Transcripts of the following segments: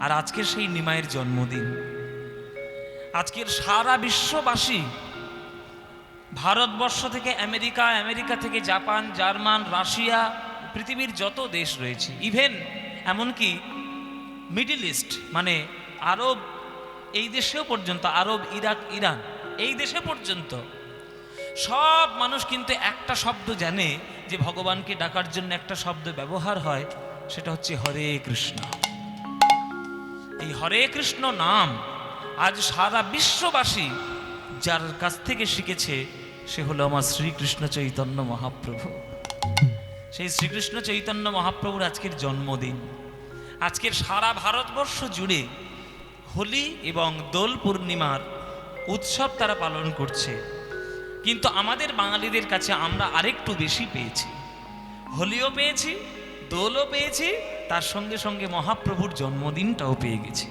আর আজকের সেই নিমাইয়ের জন্মদিন। আজকের সারা বিশ্ববাসী, ভারতবর্ষ থেকে আমেরিকা, আমেরিকা থেকে জাপান, জার্মান, রাশিয়া, পৃথিবীর যত দেশ রয়েছে, ইভেন এমনকি মিডল ইস্ট মানে আরব, এই দেশেও পর্যন্ত, আরব, ইরাক, ইরান, এই দেশে পর্যন্ত সব মানুষ কিন্তু একটা শব্দ জানে, যে ভগবানকে ডাকার জন্য একটা শব্দ ব্যবহার হয়, সেটা হচ্ছে হরে কৃষ্ণ। এই হরে কৃষ্ণ নাম আজ সারা বিশ্ববাসী যার কাছ থেকে শিখেছে, সে হলো আমার শ্রীকৃষ্ণ চৈতন্য মহাপ্রভু। সেই শ্রীকৃষ্ণ চৈতন্য মহাপ্রভুর আজকের জন্মদিন। আজকের সারা ভারতবর্ষ জুড়ে হোলি এবং দোল পূর্ণিমার উৎসব তারা পালন করছে। কিন্তু আমাদের বাঙালিদের কাছে আমরা আরেকটু বেশি পেয়েছি, হোলিও পেয়েছি, দোলও পেয়েছি, তার সঙ্গে সঙ্গে মহাপ্রভুর জন্মদিনটাও পেয়ে গেছি।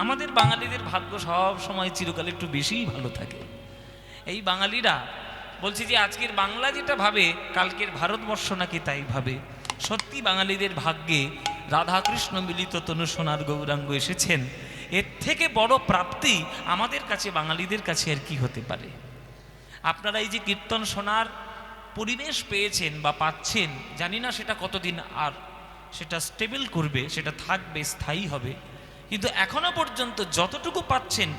আমাদের বাঙালিদের ভাগ্য সব সময় চিরকাল একটু বেশিই ভালো থাকে। এই বাঙালিরা বলছে যে আজকের বাংলা যেটা ভাবে, কালকের ভারতবর্ষ নাকি তাই ভাবে। সত্যি বাঙালিদের ভাগ্যে রাধাকৃষ্ণ মিলিত তনু সোনার গৌরাঙ্গ এসেছেন, এর থেকে বড় প্রাপ্তি আমাদের কাছে, বাঙালিদের কাছে আর কি হতে পারে। আপনারা এই যে কীর্তন শোনার পরিবেশ পেয়েছেন বা পাচ্ছেন, জানি না সেটা কতদিন আর সেটা স্টেবল করবে, সেটা থাকবে, স্থায়ী হবে, কিন্তু এখনো পর্যন্ত যতটুকু পাচ্ছেন,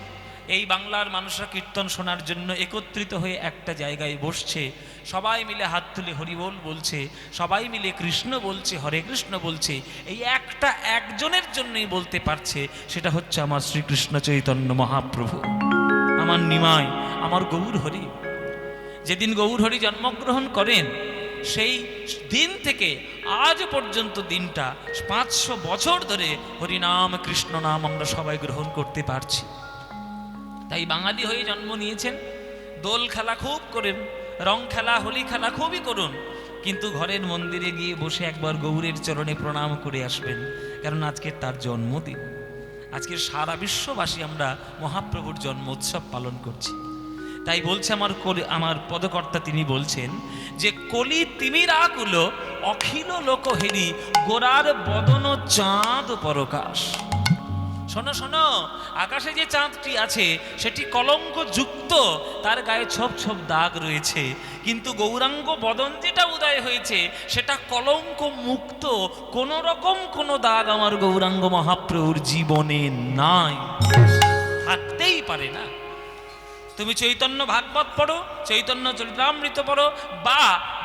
এই বাংলার মানুষরা কীর্তন শোনার জন্য একত্রিত হয়ে একটা জায়গায় বসছে, সবাই মিলে হাত তুলে হরিবোল বলছে, সবাই মিলে কৃষ্ণ বলছে, হরে কৃষ্ণ বলছে, এই একটা একজনের জন্যই বলতে পারছে, সেটা হচ্ছে আমার শ্রীকৃষ্ণ চৈতন্য মহাপ্রভু, আমার নিমাই, আমার গৌর হরি। যেদিন গৌর হরি জন্মগ্রহণ করেন, সেই দিন থেকে আজ পর্যন্ত দিনটা 500 বছর ধরে হরিনাম কৃষ্ণ নাম আমরা সবাই গ্রহণ করতে পারছি। তাই বাঙালি হয়ে জন্ম নিয়েছেন, দোল খেলা খুব করেন, রং খেলা, হোলি খেলা খুবই করুন, কিন্তু ঘরের মন্দিরে গিয়ে বসে একবার গৌরের চরণে প্রণাম করে আসবেন, কারণ আজকে তার জন্মদিন। আজকের সারা বিশ্ববাসী আমরা মহাপ্রভুর জন্ম উৎসব পালন করছি। তাই বলছে আমার পদকর্তা, তিনি বলছেন যে কলি তিমির আকুল অখিল লোক হেরি গোরার বদন চাঁদ পরকাশ। শোনো শোনো, আকাশে যে চাঁদটি আছে সেটি কলঙ্ক যুক্ত, তার গায়ে ছোপ ছোপ দাগ রয়েছে, কিন্তু গৌরাঙ্গ বদন যেটা উদয় হয়েছে সেটা কলঙ্ক মুক্ত, কোন রকম কোনো দাগ আমার গৌরাঙ্গ মহাপ্রভুর জীবনে নাই, থাকতেই পারে না। তুমি চৈতন্য ভাগবত পড়ো, চৈতন্য চরিতামৃত পড়ো, বা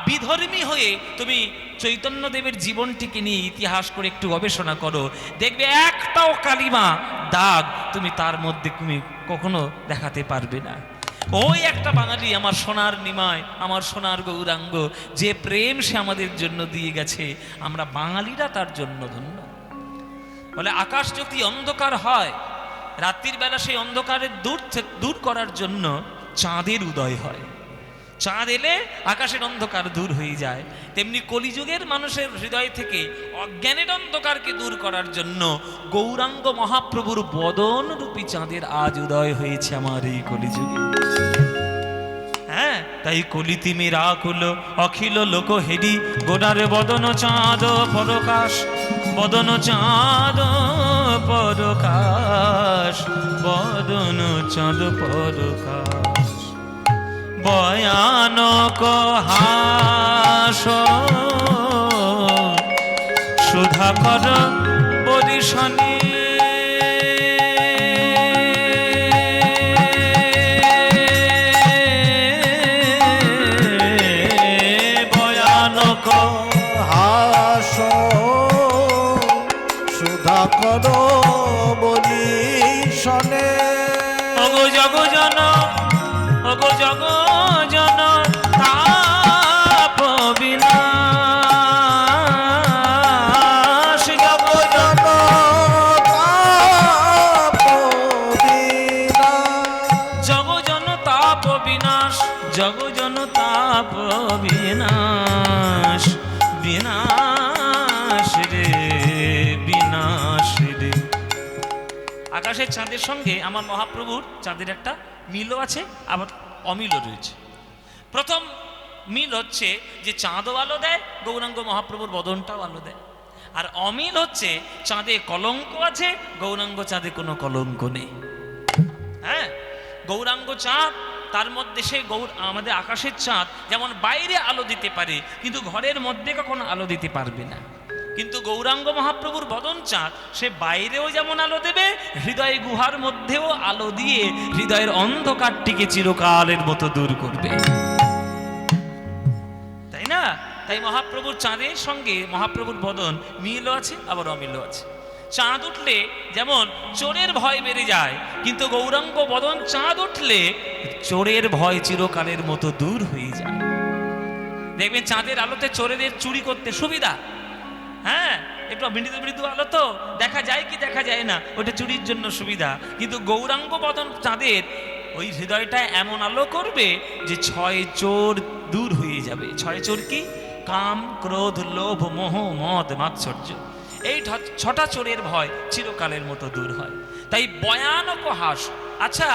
বিধর্মী হয়ে তুমি চৈতন্য দেবের জীবনটিকে নিয়ে ইতিহাস করে একটু গবেষণা করো, দেখবে একটাও কালিমা দাগ তুমি তার মধ্যে তুমি কখনো দেখাতে পারবে না। ওই একটা বাঙালি, আমার সোনার নিমাই, আমার সোনার গৌরাঙ্গ, যে প্রেম সে আমাদের জন্য দিয়ে গেছে, আমরা বাঙালিরা তার জন্য ধন্য। বলে আকাশ যদি অন্ধকার হয়, রাত্রির বেলা সেই অন্ধকারের দূর করার জন্য চাঁদের উদয় হয়, চাঁদ এলে আকাশের অন্ধকার দূর হয়ে যায়। তেমনি কলিযুগের মানুষের হৃদয় থেকে অজ্ঞানের অন্ধকারকে দূর করার জন্য গৌরাঙ্গ মহাপ্রভুর বদন রূপী চাঁদের আজ উদয় হয়েছে আমার এই কলিযুগে। হ্যাঁ, তাই কলি তিমির আকুল অখিল লোক হেরি গোড়ার বদন চাঁদ পরকাশ, বদন চাঁদ পরকাশ, বদন চাঁদ পরকাশ। ভয়ানক হাস সুধাকর বরিশনে, ভয়ানক হাস সুধাকর বরিশনে। অগো জগ জন, অগো জগ জন তাপ বিনাশ, জগ জন জগ জন তাপ বিনাশ, জগ জন তাপ বিনাশ, বিনাশ রে বিনাশ রে। আকাশের চাঁদের সঙ্গে আমার মহাপ্রভুর চাঁদের একটা মিলও আছে, আবার অমিলও রয়েছে। প্রথম মিল হচ্ছে যে চাঁদও আলো দেয়, গৌরাঙ্গ মহাপ্রভুর বদনটাও আলো দেয়। আর অমিল হচ্ছে চাঁদে কলঙ্ক আছে, গৌরাঙ্গ চাঁদে কোনো কলঙ্ক নেই। হ্যাঁ, গৌরাঙ্গ চাঁদ, তার মধ্যে সে আমাদের আকাশের চাঁদ যেমন বাইরে আলো দিতে পারে, কিন্তু ঘরের মধ্যে কখনো আলো দিতে পারবে না। কিন্তু গৌরাঙ্গ মহাপ্রভুর বদন চাঁদ, সে বাইরেও যেমন আলো দেবে, হৃদয় গুহার মধ্যেও আলো দিয়ে হৃদয়ের অন্ধকারটিকে চিরকালের মতো দূর করবে, তাই না? তাই মহাপ্রভুর চাঁদের সঙ্গে মহাপ্রভুর বদন মিলও আছে, আবার অমিলও আছে। চাঁদ উঠলে যেমন চোরের ভয় বেড়ে যায়, কিন্তু গৌরাঙ্গ বদন চাঁদ উঠলে চোরের ভয় চিরকালের মতো দূর হয়ে যায়। দেখবেন চাঁদের আলোতে চোরেদের চুরি করতে সুবিধা। হ্যাঁ, একটু মৃদু মৃদু আলো তো দেখা যায় কি দেখা যায় না, ওটা চুরির জন্য সুবিধা। কিন্তু গৌরাঙ্গ বদন চাঁদের ওই হৃদয়টা এমন আলো করবে যে 6 চোর দূর হয়ে যাবে। 6 চোর কি? কাম, ক্রোধ, লোভ, মোহ, মদ, মাৎসর্য। এই 6টা চোরের ভয় চিরকালের মতো দূর হয়। তাই ভয়ানক হাস। আচ্ছা,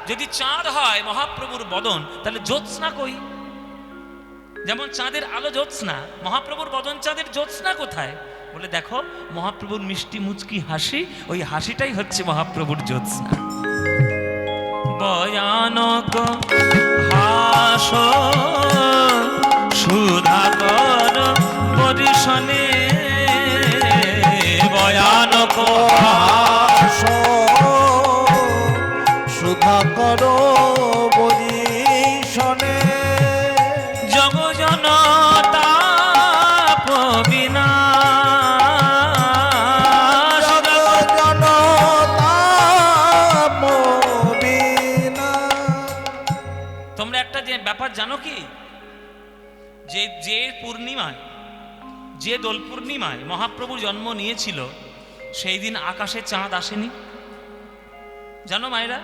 যদি চাঁদ হয় মহাপ্রভুর বদন, তাহলে জ্যোৎস্না কই? যেমন চাঁদের আলো জ্যোৎস্না, মহাপ্রভুর বদন চাঁদের জ্যোৎস্না কোথায়? বলে দেখো, মহাপ্রভুর মিষ্টি মুচকি হাসি, ওই হাসিটাই হচ্ছে মহাপ্রভুর জ্যোৎস্না। ভয়ানক হাস সুধাকর পরিশনে, ভয়ানক হাস সুধাকর পরিশনে, জগজনতা বিনাশ, জগজনতাপ বিনাশ। তোমরা একটা যে ব্যাপার জানো কি, যে পূর্ণিমায়, যে দোল পূর্ণিমায় মহাপ্রভু জন্ম নিয়েছিল, সেই দিন আকাশে চাঁদ আসেনি। জানো মায়েরা?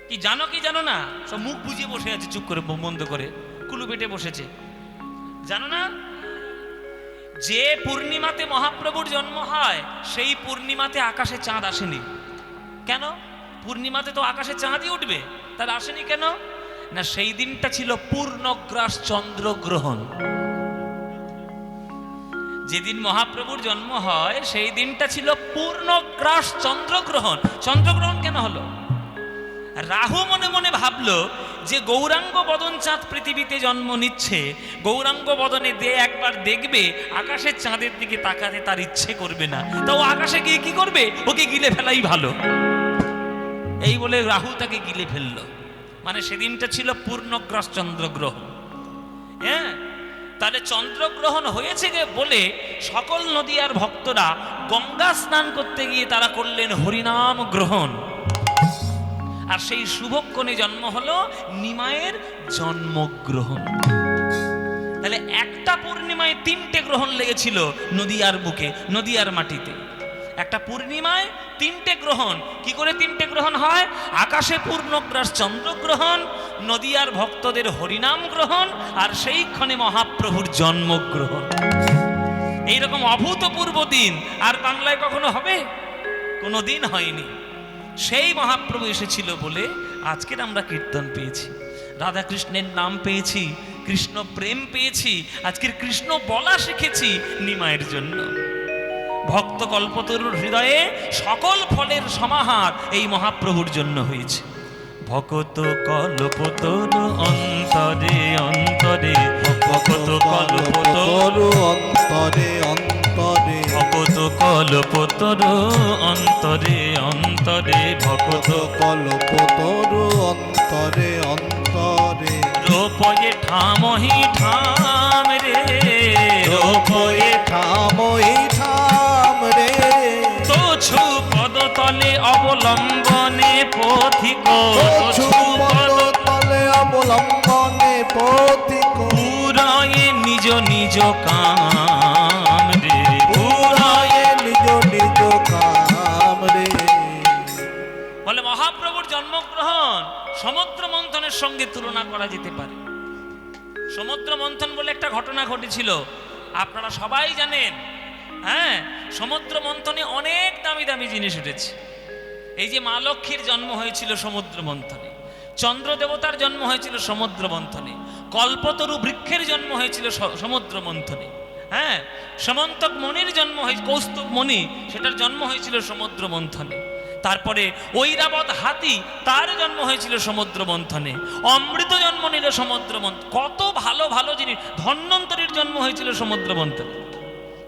কি জানো কি জানো না? সব মুখ বুজিয়ে বসে আছে, চুপ করে বন্ধ করে কুলু পেটে বসেছে। জানো না? যে পূর্ণিমাতে মহাপ্রভুর জন্ম হয়, সেই পূর্ণিমাতে আকাশে চাঁদ আসেনি। কেন? পূর্ণিমাতে তো আকাশে চাঁদই উঠবে, তার আসেনি কেন? না, সেই দিনটা ছিল পূর্ণগ্রাস চন্দ্রগ্রহণ। যেদিন মহাপ্রভুর জন্ম হয় সেই দিনটা ছিল পূর্ণগ্রাস চন্দ্রগ্রহণ। চন্দ্রগ্রহণ কেন হলো? রাহু মনে মনে ভাবলো যে গৌরাঙ্গ বদন চাঁদ পৃথিবীতে জন্ম নিচ্ছে, গৌরাঙ্গ বদনে একবার দেখবে, আকাশের চাঁদের দিকে তাকাতে তার ইচ্ছে করবে না, তা ও আকাশে গিয়ে কি করবে? ওকে গিলে ফেলাই ভালো। এই বলে রাহু তাকে গিলে ফেললো। মানে সেদিনটা ছিল পূর্ণগ্রাস চন্দ্রগ্রহণ। হ্যাঁ, তাহলে চন্দ্রগ্রহণ হয়েছে বলে সকল নদিয়ার ভক্তরা গঙ্গা স্নান করতে গিয়ে তারা করলেন হরিনাম গ্রহণ। আর সেই শুভক্ষণে জন্ম হলো নিমায়ের জন্মগ্রহণ। তাহলে একটা পূর্ণিমায় 3টে গ্রহণ লেগেছিল নদিয়ার বুকে, নদিয়ার মাটিতে। একটা পূর্ণিমায় 3টে গ্রহণ। কি করে 3টে গ্রহণ হয়? আকাশে পূর্ণগ্রাস চন্দ্রগ্রহণ, নদিয়ার ভক্তদের হরিনাম গ্রহণ, আর সেই ক্ষণে মহাপ্রভুর জন্মগ্রহণ। এইরকম অভূতপূর্ব দিন আর বাংলায় কখনো হবে? কোনো দিন হয়নি। সেই মহাপ্রভু এসেছিল বলে আজকের আমরা কীর্তন পেয়েছি, রাধা কৃষ্ণের নাম পেয়েছি, কৃষ্ণ প্রেম পেয়েছি, আজকের কৃষ্ণ বলা শিখেছি নিমায়ের জন্য। ভক্ত কল্পতরুর হৃদয়ে সকল ফলের সমাহার এই মহাপ্রভুর জন্য হয়েছে। ভকত কল্পতরু অন্তরে অন্তরে, ভকত কল্পতরু অন্তরে অন্তরে, ভকত কল্পতরু অন্তরে অন্তরে, ভকত কল্পতরু অন্তরে অন্তরে, রূপয়ে ঠামহি ঠাম রে, রূপয়ে ঠামই ঠাম রে, তোছু পদতলে অবলম্বনে পথিক, তোছু পদতলে অবলম্বনে পথিক, পুরায়ে নিজ নিজ কাম রে, পুরায়ে নিজ নিজ কাম রে। বলে মহাপ্রভুর জন্মগ্রহণ সমুদ্র মন্থনের সঙ্গে তুলনা করা যেতে পারে। সমুদ্র মন্থন বলে একটা ঘটনা ঘটেছিল, আপনারা সবাই জানেন। হ্যাঁ, সমুদ্র মন্থনে অনেক দামি দামি জিনিস উঠেছে। এই যে মা লক্ষ্মীর জন্ম হয়েছিল সমুদ্র মন্থনে, চন্দ্র দেবতার জন্ম হয়েছিল সমুদ্র মন্থনে, কল্পতরু বৃক্ষের জন্ম হয়েছিল সমুদ্র মন্থনে। হ্যাঁ, সমন্তক মণির জন্ম হয়েছে, কৌস্তুভ মণি, সেটার জন্ম হয়েছিল সমুদ্র মন্থনে। তারপরে ঐরাবত হাতি, তার জন্ম হয়েছিল সমুদ্র মন্থনে। অমৃত জন্ম নিল সমুদ্র মন্থন। কত ভালো ভালো জিনিস। ধন্বন্তরীর জন্ম হয়েছিল সমুদ্র মন্থনে।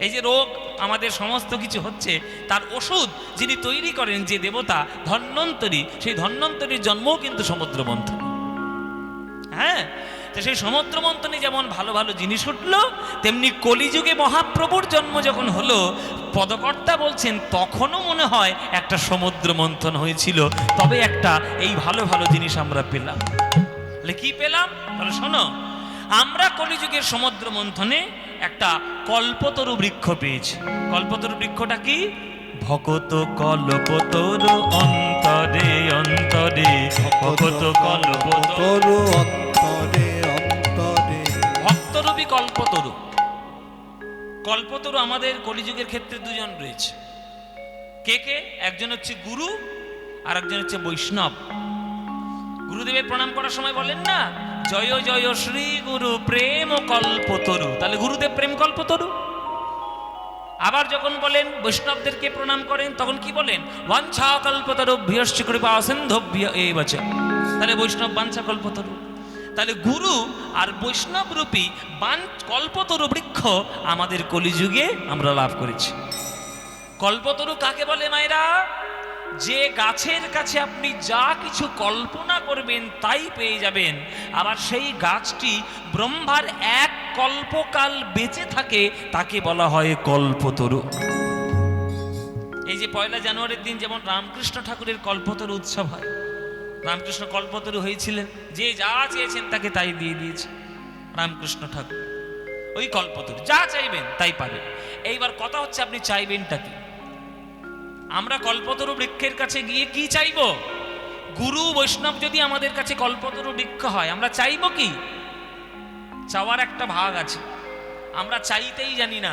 এই যে রোগ আমাদের সমস্ত কিছু হচ্ছে, তার ওষুধ যিনি তৈরি করেন, যে দেবতা ধন্বন্তরী, সেই ধন্বন্তরীর জন্মও কিন্তু সমুদ্র মন্থন। হ্যাঁ, তো সেই সমুদ্র মন্থনে যেমন ভালো ভালো জিনিস উঠলো, তেমনি কলিযুগে মহাপ্রভুর জন্ম যখন হলো, পদকর্তা বলছেন তখনও মনে হয় একটা সমুদ্র মন্থন হয়েছিল, তবে একটা এই ভালো ভালো জিনিস আমরা পেলাম। তাহলে কি পেলাম? তাহলে শোনো, আমরা কলিযুগের সমুদ্র মন্থনে একটা কল্পতরু বৃক্ষ পেয়েছি। কল্পতরু বৃক্ষটা কি? ভকত কল্পতরু অন্তরে অন্তরে, ভকত কল্পতরু অন্তরে অন্তরে। ভক্তরূপী কল্পতরু। কল্পতরু আমাদের কলিযুগের ক্ষেত্রে দুজন রয়েছে। কে কে? একজন হচ্ছে গুরু, আর একজন হচ্ছে বৈষ্ণব। গুরুদেবের প্রণাম করার সময় বলেন না, জয় জয় শ্রী গুরু প্রেম কল্পতরু, তাহলে গুরুদেব প্রেম কল্পতরু। আবার যখন বলেন বৈষ্ণবদেরকে প্রণাম করেন, তখন কি বলেন? বাঞ্ছা কল্পতরুভ্যশ্চ কৃপা সিন্ধুভ্য এব চ, তাহলে বৈষ্ণব বাঞ্ছা কল্পতরু। তাহলে গুরু আর বৈষ্ণব রূপী কল্পতরু বৃক্ষ আমাদের কলিযুগে আমরা লাভ করেছি। কল্পতরু কাকে বলে মায়েরা? যে গাছের কাছে আপনি যা কিছু কল্পনা করবেন তাই পেয়ে যাবেন, আবার সেই গাছটি ব্রহ্মার এক কল্পকাল বেঁচে থাকে, তাকে বলা হয় কল্পতরু। এই যে 1 জানুয়ারির দিন যেমন রামকৃষ্ণ ঠাকুরের কল্পতরু উৎসব হয়, রামকৃষ্ণ কল্পতরু হয়েছিলেন, যে যা চেয়েছেন তাকে তাই দিয়ে দিয়েছে রামকৃষ্ণ ঠাকুর। ওই কল্পতরু, যা চাইবেন তাই পাবেন। এইবার কথা হচ্ছে আপনি চাইবেনটা কি? আমরা কল্পতরু বৃক্ষের কাছে গিয়ে কি চাইব? গুরু বৈষ্ণব যদি আমাদের কাছে কল্পতরু বৃক্ষ হয়, আমরা চাইব কি? চাওয়ার একটা ভাগ আছে, আমরা চাইতেই জানি না।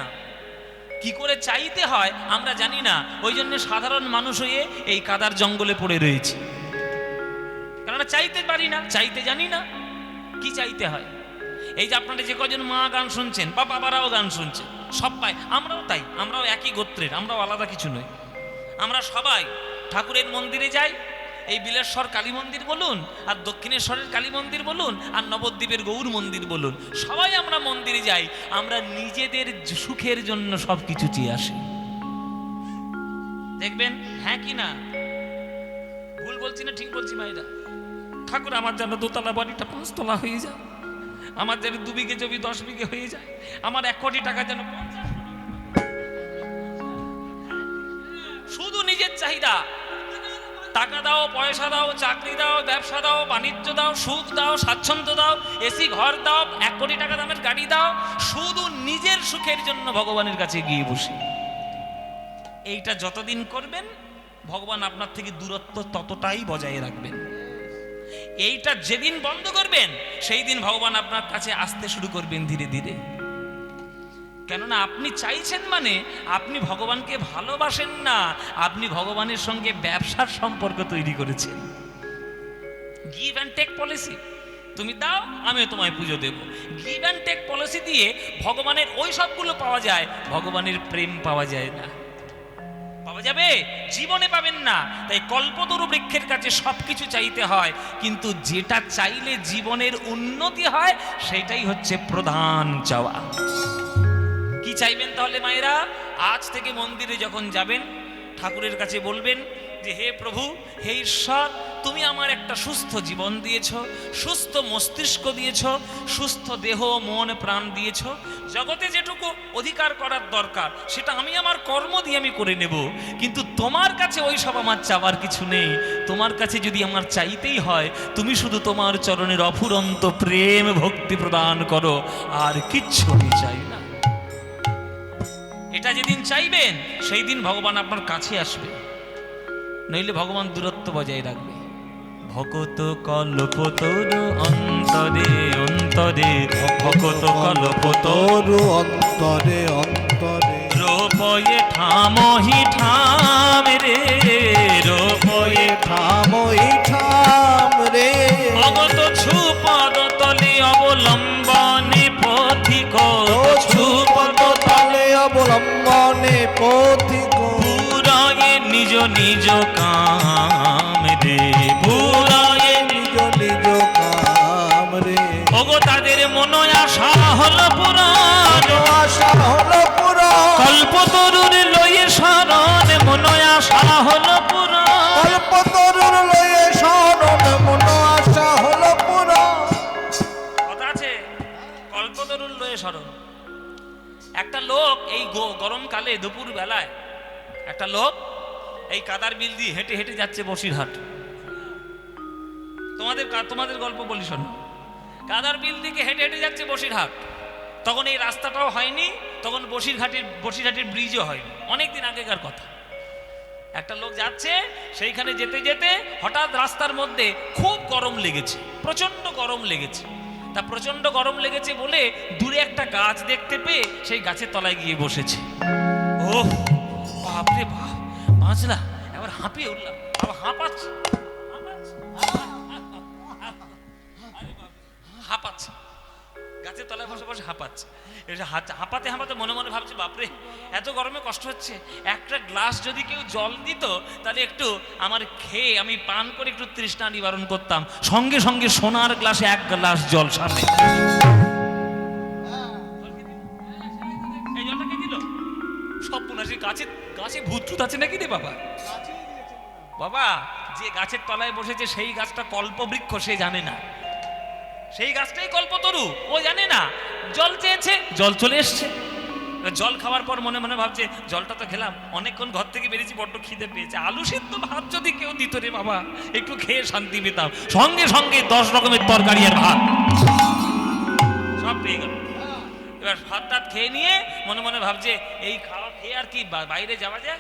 কি করে চাইতে হয় আমরা জানি না, ওই জন্য সাধারণ মানুষ হয়ে এই কাদার জঙ্গলে পড়ে রয়েছে, কারণ চাইতে পারি না, চাইতে জানি না কি চাইতে হয়। এই যে আপনারা যে কজন মা গান শুনছেন বা বাবারাও গান শুনছেন, সবাই আমরাও তাই, আমরাও একই গোত্রের, আমরাও আলাদা কিছু নই। আমরা সবাই ঠাকুরের মন্দিরে যাই, এই বিলেশ্বর কালী মন্দির বলুন, আর দক্ষিণেশ্বরের কালী মন্দির বলুন, আর নবদ্বীপের গৌর মন্দির বলুন, সবাই আমরা মন্দিরে যাই। আমরা নিজেদের সুখের জন্য সব কিছু চেয়ে আসি, দেখবেন। হ্যাঁ কি না? ভুল বলছি না ঠিক বলছি ভাইরা? ঠাকুর আমার যেন 2 তলা বাড়িটা 5 তলা হয়ে যায়, আমার যেন 2 বিঘে জমি 10 বিঘে হয়ে যায়, আমার 1 কোটি টাকা যেন 50। শুধু নিজের চাহিদা, টাকা দাও, পয়সা দাও, চাকরি দাও, ব্যবসা দাও, বাণিজ্য দাও, সুখ দাও, স্বাচ্ছন্দ্য দাও, এসি ঘর দাও, 1 কোটি টাকা দামের গাড়ি দাও, শুধু নিজের সুখের জন্য ভগবানের কাছে গিয়ে বসে। এইটা যতদিন করবেন, ভগবান আপনার থেকে দূরত্ব ততটাই বজায় রাখবেন। এইটা যেদিন বন্ধ করবেন, সেই দিন ভগবান আপনার কাছে আসতে শুরু করবেন ধীরে ধীরে। কেননা আপনি চাইছেন মানে আপনি ভগবানকে ভালোবাসেন না, আপনি ভগবানের সঙ্গে ব্যবসার সম্পর্ক তৈরি করেছেন। গিভ অ্যান্ড টেক পলিসি, তুমি দাও আমিও তোমায় পুজো দেব। গিভ অ্যান্ড টেক পলিসি দিয়ে ভগবানের ওই সবগুলো পাওয়া যায়, ভগবানের প্রেম পাওয়া যায় না। পাওয়া যাবে? জীবনে পাবেন না। তাই কল্পতরু বৃক্ষের কাছে সবকিছু চাইতে হয়, কিন্তু যেটা চাইলে জীবনের উন্নতি হয় সেটাই হচ্ছে প্রধান চাওয়া। কি চাইবেন তাহলে মায়েরা? আজ থেকে মন্দিরে যখন যাবেন, ঠাকুরের কাছে বলবেন যে হে প্রভু, হে ঈশ্বর, তুমি আমার একটা সুস্থ জীবন দিয়েছ, সুস্থ মস্তিষ্ক দিয়েছ, সুস্থ দেহ মন প্রাণ দিয়েছ। জগতে যেটুকু অধিকার করার দরকার সেটা আমি আমার কর্ম দিয়ে আমি করে নেব, কিন্তু তোমার কাছে ওই সব আমার চাওয়ার কিছু নেই। তোমার কাছে যদি আমার চাইতেই হয়, তুমি শুধু তোমার চরণের অফুরন্ত প্রেম ভক্তি প্রদান করো, আর কিচ্ছু আমি চাই না। এটা যেদিন চাইবেন সেই দিন ভগবান আপনার কাছে আসবে, নইলে ভগবান দূরত্ব বজায় রাখবে। ভকত কল্পতরু অন্তরে অন্তরে, ভকত কল্পতরু অন্তরে অন্তরে। রূপয়ে ঠামহি ঠাম রে, রূপয়ে ঠামই ঠাম রে। ভগত ছুপদ তলে অবলম্বনে পথিক, ছুপদ নিজ কাম রে, ফুরায়ে নিজ নিজ কাম রে। ওগো তাদের মন আশা হলো পুরাণ, আশা হলো পুরা, কল্পতরুর লয়ে শরণ, মন আশা হলো পুরাণ। কল্পতরুর লয়ে শরণ, মন আশা হলো পুরা। কথা আছে, কল্পতরুর লয়ে শরণ। একটা লোক এই গরমকালে দুপুর বেলায় একটা লোক এই কাদার বিল দিয়ে হেঁটে হেঁটে যাচ্ছে বসিরহাট। তোমাদের গল্প বলি শোনো। কাদার বিল দিকে হেঁটে হেঁটে যাচ্ছে বসিরহাট। তখন এই রাস্তাটাও হয়নি, তখন বসিরহাটের ব্রিজও হয়নি, অনেকদিন আগেকার কথা। একটা লোক যাচ্ছে, সেইখানে যেতে যেতে হঠাৎ রাস্তার মধ্যে খুব গরম লেগেছে, প্রচন্ড গরম লেগেছে। তা প্রচন্ড গরম লেগেছে বলে দূরে একটা গাছ দেখতে পেয়ে সেই গাছের তলায় গিয়ে বসেছে। ওহ বাপরে বাপ, বাঁচলা, এবার হাঁপিয়ে উঠলাম, আবার হাঁপাচ্ছে হাঁপাচ্ছে, গাছের তলায় বসে বসে হাঁপাচ্ছে। হাঁপাতে হাঁপাতে মনে মনে ভাবছে, বাপরে এত গরমে কষ্ট হচ্ছে, একটা গ্লাস যদি কেউ জল দিত তাহলে একটু আমার খেয়ে আমি পান করে একটু তৃষ্ণা নিবারণ করতাম। সঙ্গে সঙ্গে সোনার গ্লাসে এক গ্লাস জল সামনে। এই জলটা কে দিল? সব পুনাসি গাছে ভূত টুত আছে নাকি রে বাবা? বাবা যে গাছের তলায় বসেছে সেই গাছটা কল্পবৃক্ষ, সে জানে না। সেই গাছটাই কল্পতরু, ও জানে না। জল চেয়েছে, জল চলে এসছে। জল খাওয়ার পর মনে মনে ভাবছে, জলটা তো খেলাম, অনেকক্ষণ ঘর থেকে বেরিয়েছি, বড্ড খিদে পেয়েছে, আলু সিদ্ধ ভাত যদি কেউ দিত রে বাবা, একটু খেয়ে শান্তি পেতাম। সঙ্গে সঙ্গে 10 রকমের তরকারি আর ভাত সব পেয়ে গেল। এবার ভাত টাত খেয়ে নিয়ে মনে মনে ভাবছে, এই খাওয়া খেয়ে আর কি বাইরে যাওয়া যায়,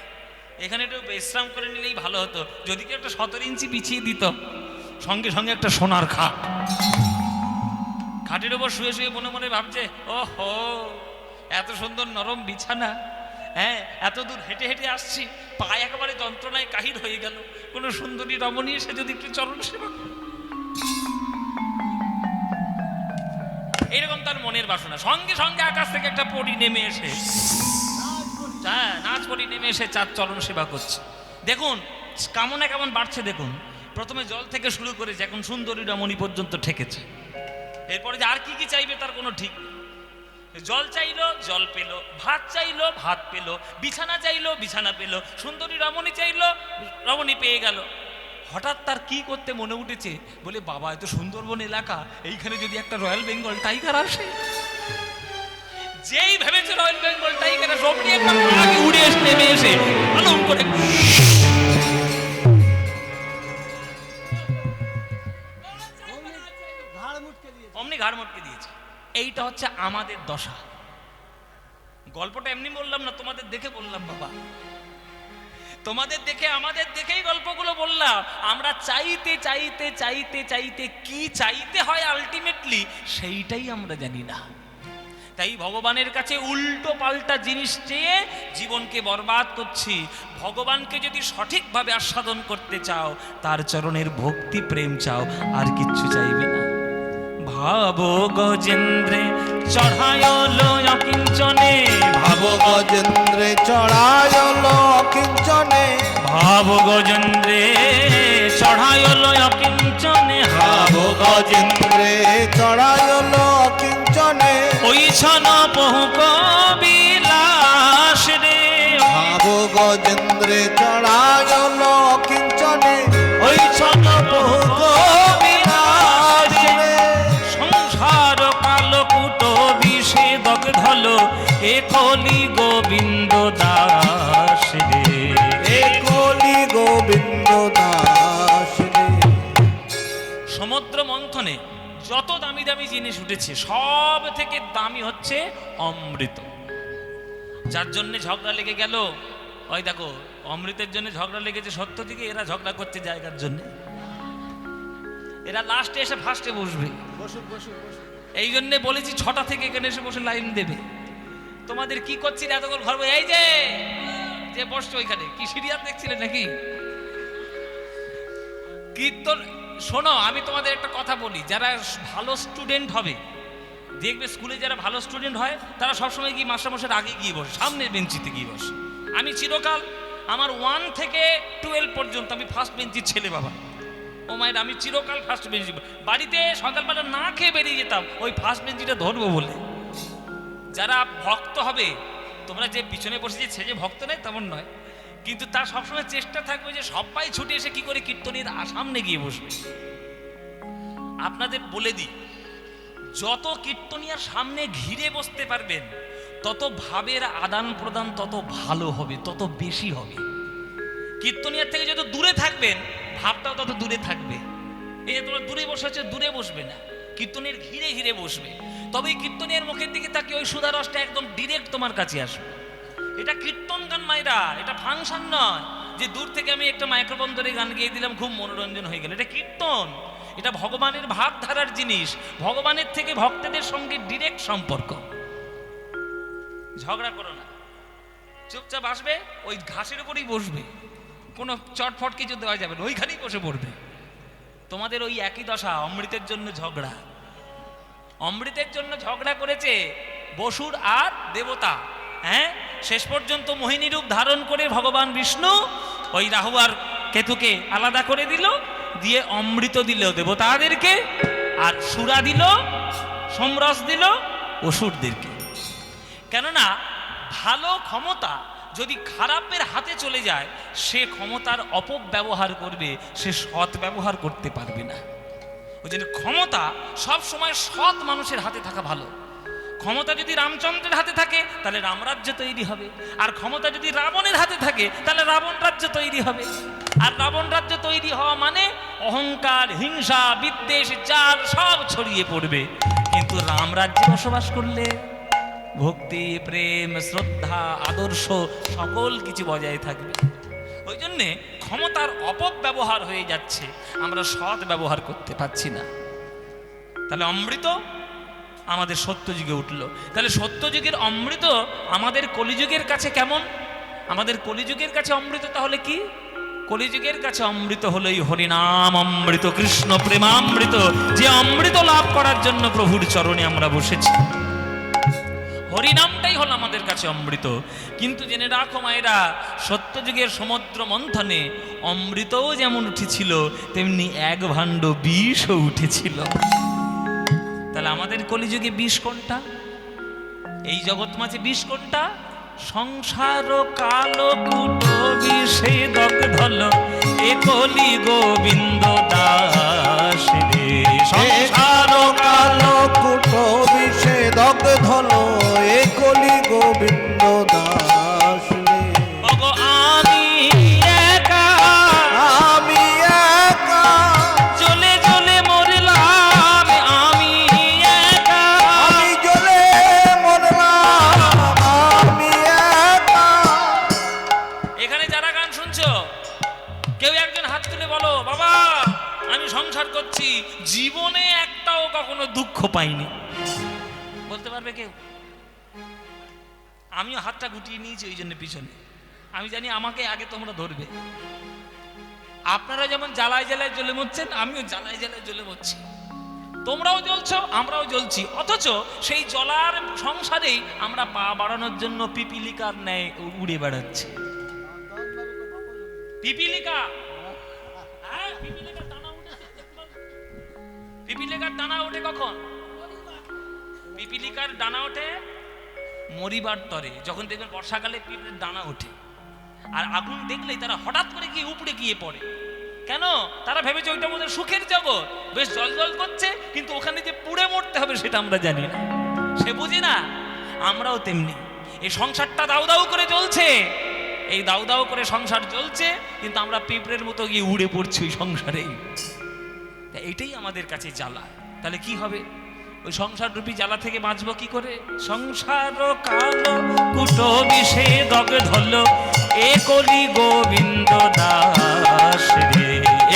এখানে একটু বিশ্রাম করে নিলেই ভালো হতো, যদি কেউ একটা 17 ইঞ্চি বিছিয়ে দিত। সঙ্গে সঙ্গে একটা সোনার খাট, খাটের ওপর শুয়ে শুয়ে মনে মনে ভাবছে, ওহো এত সুন্দর নরম বিছানা, হ্যাঁ এত দূর হেঁটে হেঁটে আসছি, পায়ে একেবারে যন্ত্রণায় কাহিল হয়ে গেল, কোনো সুন্দরী রমণী এসে যদি একটু চরণ সেবা। এইরকম তার মনের বাসনা। সঙ্গে সঙ্গে আকাশ থেকে একটা পরী নেমে এসে, হ্যাঁ নাচ পরী নেমে এসে চার চরণ সেবা করছে। দেখুন কামনা কেমন বাড়ছে দেখুন। প্রথমে জল থেকে শুরু করে যে এখন সুন্দরী রমণী পর্যন্ত ঠেকেছে। এরপরে যে আর কি কি চাইবে তার কোনো ঠিক নেই। জল চাইলো, জল পেলো, ভাত চাইলো, ভাত পেলো, বিছানা চাইলো, বিছানা পেলো, সুন্দরী রমণী চাইলো, রমণী পেয়ে গেল। হঠাৎ তার কি করতে মনে উঠেছে, বলে বাবা এত সুন্দরবন এলাকা, এইখানে যদি একটা রয়্যাল বেঙ্গল টাইগার আসে। যেই ভেবেছে রয়্যাল বেঙ্গল টাইগার সবটি একটা আগে উড়ে এসে নেমে এসে আলম করে অমনি ঘাড় মটকে দিয়েছে। এইটা হচ্ছে আমাদের দশা। গল্পটা এমনি বললাম না, তোমাদের দেখে বললাম বাবা, তোমাদের দেখে আমাদের দেখেই গল্পগুলো বললাম। আমরা চাইতে চাইতে চাইতে চাইতে কি চাইতে হয় আলটিমেটলি সেইটাই আমরা জানি না। তাই ভগবানের কাছে উল্টো পাল্টা জিনিস চেয়ে জীবনকে বরবাদ করছি। ভগবানকে যদি সঠিকভাবে আস্বাদন করতে চাও, তার চরণের ভক্তি প্রেম চাও, আর কিচ্ছু চাইবে না। ভাব গজেন্দ্রে চড়ায়লো অকিঞ্চনে, ভাব গজেন্দ্রে চড়ায়লো অকিঞ্চনে, ভাব গজেন্দ্রে চড়ায়লো অকিঞ্চনে, ভাব গজেন্দ্রে চড়ায়লো অকিঞ্চনে, ওই ছন পহুক বিলাস রে, ভাব গজেন্দ্রে চড়ায়লো অকিঞ্চনে, ওই ছন পহুক বিলাস রে, সংসার কালকুট বিষে দগ্ধল এ কলি গোবিন্দ দাস রে, এ কলি গোবিন্দ দাস রে। সমুদ্র মন্থনে যত দামি দামি জিনিস উঠেছে সব থেকে দামি হচ্ছে অমৃত। যার জন্য ঝগড়া লেগে গেল, ওই দেখো অমৃতের জন্য ঝগড়া লেগেছে, সত্য থেকে এরা ঝগড়া করছে জায়গার জন্য। এরা লাস্টে এসে ফার্স্টে বসবে। এই জন্য বলেছি 6টা থেকে এখানে এসে বসে লাইন দেবে। তোমাদের কি করছি এতক্ষণ ঘর, এই যে যে বসছো ওইখানে কি সিরিয়াল দেখছিলে নাকি? কীর্তন শোনো, আমি তোমাদের একটা কথা বলি, যারা ভালো স্টুডেন্ট হবে দেখবে, স্কুলে যারা ভালো স্টুডেন্ট হয় তারা সবসময় গিয়ে মাস্টারমশাইয়ের আগে গিয়ে বসে, সামনের বেঞ্চিতে গিয়ে বসে। আমি চিরকাল আমার 1 থেকে 12 পর্যন্ত আমি ফার্স্ট বেঞ্চির ছেলে বাবা। ও মায়ের আমি চিরকাল ফার্স্ট বেঞ্চি, বাড়িতে সকালবেলা না খেয়ে বেরিয়ে যেতাম ওই ফার্স্ট বেঞ্চিটা ধরবো বলে। যারা ভক্ত হবে, তোমরা যে পিছনে বসেছি সে যে ভক্ত নয় তেমন নয়, কিন্তু তার সবসময় চেষ্টা থাকবে যে সবাই ছুটে এসে কি করে কীর্তনের সামনে গিয়ে বসবে। আপনাদের বলে দিই, যত কীর্তনিয়ার সামনে ঘিরে বসতে পারবেন তত ভাবের আদান প্রদান তত ভালো হবে, তত বেশি হবে। কীর্তনিয়ার থেকে যত দূরে থাকবেন ভাবটাও তত দূরে থাকবে। এই যে তোমরা দূরে বসে আছে, দূরে বসবে না, কীর্তনের ঘিরে ঘিরে বসবে, তবেই কীর্তনের মুখের দিকে তাকিয়ে ওই সুধারসটা একদম ডিরেক্ট তোমার কাছে আসবে। এটা কীর্তন গান মায়েরা, এটা ফাংশন নয় যে দূর থেকে আমি একটা মাইক্রোফোন ধরে গান গেয়ে দিলাম খুব মনোরঞ্জন হয়ে গেল। এটা কীর্তন, এটা ভগবানের ভাবধারার জিনিস, ভগবানের থেকে ভক্তদের সঙ্গে ডিরেক্ট সম্পর্ক। ঝগড়া করো না, চুপচাপ আসবে, ওই ঘাসের উপরেই বসবে, কোনো চটফট কিছু দেওয়া যাবে না, ওইখানেই বসে পড়বে। তোমাদের ওই একই দশা, অমৃতের জন্য ঝগড়া। অমৃতের জন্য ঝগড়া করেছে বসুর আর দেবতা। হ্যাঁ, শেষ পর্যন্ত মোহিনী রূপ ধারণ করে ভগবান বিষ্ণু ওই রাহু আর কেতুকে আলাদা করে দিল, দিয়ে অমৃত দিল দেবতাদেরকে, আর সুরা দিল, সোমরস দিল অসুরদেরকে। কেননা ভালো ক্ষমতা যদি খারাপের হাতে চলে যায়, সে ক্ষমতার অপব্যবহার করবে, সে সৎ ব্যবহার করতে পারবে না। ওই জন্য ক্ষমতা সব সময় সৎ মানুষের হাতে থাকা ভালো। ক্ষমতা যদি রামচন্দ্রের হাতে থাকে তাহলে রামরাজ্য তৈরি হবে, আর ক্ষমতা যদি রাবণের হাতে থাকে তাহলে রাবণ রাজ্য তৈরি হবে। আর রাবণ রাজ্য তৈরি হওয়া মানে অহংকার, হিংসা, বিদ্বেষ, জাল সব ছড়িয়ে পড়বে। কিন্তু রামরাজ্যে বসবাস করলে ভক্তি, প্রেম, শ্রদ্ধা, আদর্শ সকল কিছু বজায় থাকবে। ওই জন্যে ক্ষমতার অপব্যবহার হয়ে যাচ্ছে, আমরা সৎ ব্যবহার করতে পারছি না। তাহলে অমৃত আমাদের সত্যযুগে উঠলো, তাহলে সত্যযুগের অমৃত আমাদের কলিযুগের কাছে কেমন? আমাদের কলিযুগের কাছে অমৃত তাহলে কি? কলিযুগের কাছে অমৃত হলো এই হরিনাম অমৃত, কৃষ্ণ প্রেমামৃত, যে অমৃত লাভ করার জন্য প্রভুর চরণে আমরা বসেছি। হরিনামটাই হলো আমাদের কাছে অমৃত। কিন্তু জেনে রাখো মায়েরা, সত্যযুগের সমুদ্র মন্থনে অমৃতও যেমন উঠেছিল তেমনি এক ভাণ্ড বিষও উঠেছিল। তাহলে আমাদের কলিযুগে বিষ কোনটা? এই জগৎ মাঝে বিষ কোনটা? সংসার কালো কুটো বিষে দগ্ধল, এ কলি গোবিন্দ দাস রে। সংসার কালো কুটো বিষে দগ্ধল, এ কলি গোবিন্দ দাস রে। ওগো আমি একা, আমি একা, জ্বলে জ্বলে মরলাম, আমি একা, আমি জ্বলে মরলাম, আমি একা। এখানে যারা গান শুনছো কেউ একজন হাত তুলে বলো, বাবা আমি সংসার করছি, জীবনে একটাও কখনো দুঃখ পাইনি। বলতে পারবে কেউ? আমিও হাতটা গুটিয়ে নিয়েছি ওই জন্য পিছনে, আমি জানি আমাকে আগে তোমরা ধরবে। আপনারা যেমন জ্বালায় জ্বালায় জ্বলে মরছেন, আমিও জ্বালায় জ্বালায় জ্বলে মরছি। তোমরাও জ্বলছো, আমরাও জ্বলছি, অথচ সেই জ্বলার সংসারেই আমরা পা বাড়ানোর জন্য পিপিলিকার ন্যায় উড়ে বেড়াচ্ছি। পিপিলিকা, হ্যাঁ, পিপিলিকার ডানা উঠে, পিপিলিকার ডানা ওঠে কখন? পিপিলিকার ডানা ওঠে মরিবার তরে, যখন দেখবেন বর্ষাকালে পিঁপড়ের ডানা ওঠে, আর আগুন দেখলেই তারা হঠাৎ করে গিয়ে উপড়ে গিয়ে পড়ে। কেন? তারা ভেবেছে ওইটা আমাদের সুখের জগৎ, বেশ জল জল করছে, কিন্তু ওখানে যে পুড়ে মরতে হবে সেটা আমরা জানি না, সে বুঝি না। আমরাও তেমনি, এই সংসারটা দাউ দাউ করে জ্বলছে, এই দাউ দাউ করে সংসার জ্বলছে, কিন্তু আমরা পিঁপড়ের মতো গিয়ে উড়ে পড়ছি ওই সংসারেই। এইটাই আমাদের কাছে জ্বালা। তাহলে কি হবে? ওই সংসার রূপী জ্বালা থেকে বাঁচবো কি করে? সংসার কালো কুটো বিষে দগ্ধল, এ কলি গোবিন্দ দাস রে।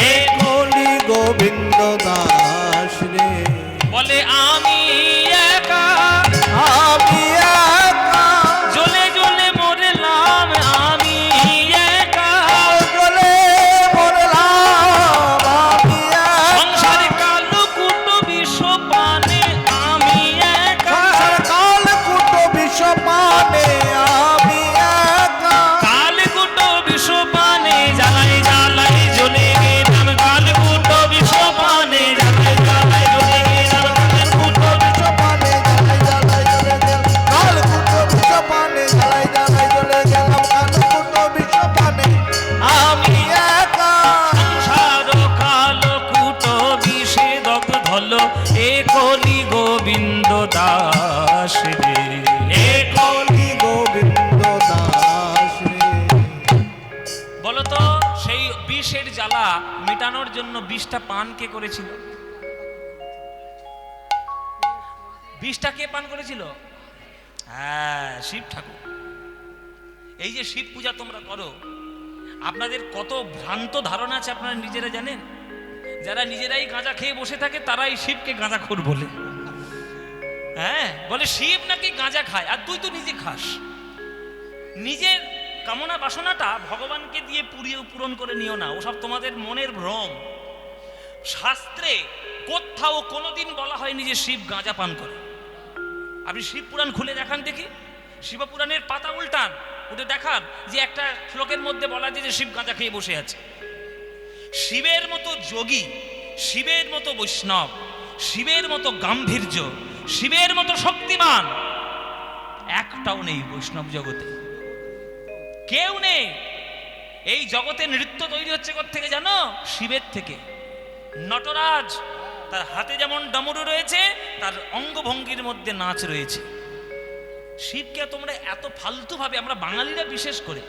এ কলি গোবিন্দ দাস রে। বলে আমি একা, আমি একা, জ্বলে জ্বলে মরলাম, আমি একা, জ্বলে মরলাম, আমি একা। সংসারে কালো কুটো বিষ পানে আমি একা, সংসার কাল কুটো বিষ পানে আমি একা। কাল কুটো বিষ দাস রে, এ কলি গোবিন্দ দাস রে। বলতো সেই বিষের জ্বালা মেটানোর জন্য বিষটা পান কে করেছিল? বিষটা কে পান করেছিল? হ্যাঁ, শিব ঠাকুর। এই যে শিব পূজা তোমরা করো, আপনাদের কত ভ্রান্ত ধারণা আছে আপনারা নিজেরা জানেন? যারা নিজেরাই গাঁজা খেয়ে বসে থাকে তারাই শিবকে গাঁজাখোর বলে। হ্যাঁ, বলে শিব নাকি গাঁজা খায়, আর তুই তো নিজে খাস। নিজের কামনা বাসনাটা ভগবানকে দিয়ে পূরণ করে নিও না, ওসব তোমাদের মনের ভ্রম। শাস্ত্রে কোথাও কোনোদিন বলা হয়নি যে শিব গাঁজা পান করে। আপনি শিব পুরাণ খুলে দেখান দেখি, শিবপুরাণের পাতা উল্টান, উঠে দেখান যে একটা শ্লোকের মধ্যে বলা যায় যে শিব গাঁজা খেয়ে বসে আছে। শিবের মতো যোগী, শিবের মতো বৈষ্ণব, শিবের মতো গাম্ভীর্য, শিবের মতো শক্তিমান একটাও নেই বৈষ্ণব জগতে, কেউ নেই। এই জগতে নৃত্য তৈরি হচ্ছে কোত্থেকে জানো? শিবের থেকে। নটরাজ, তার হাতে যেমন ডমরু রয়েছে, তার অঙ্গভঙ্গির মধ্যে নাচ রয়েছে। শিবকে তোমরা এত ফালতুভাবে, আমরা বাঙালিরা বিশেষ করে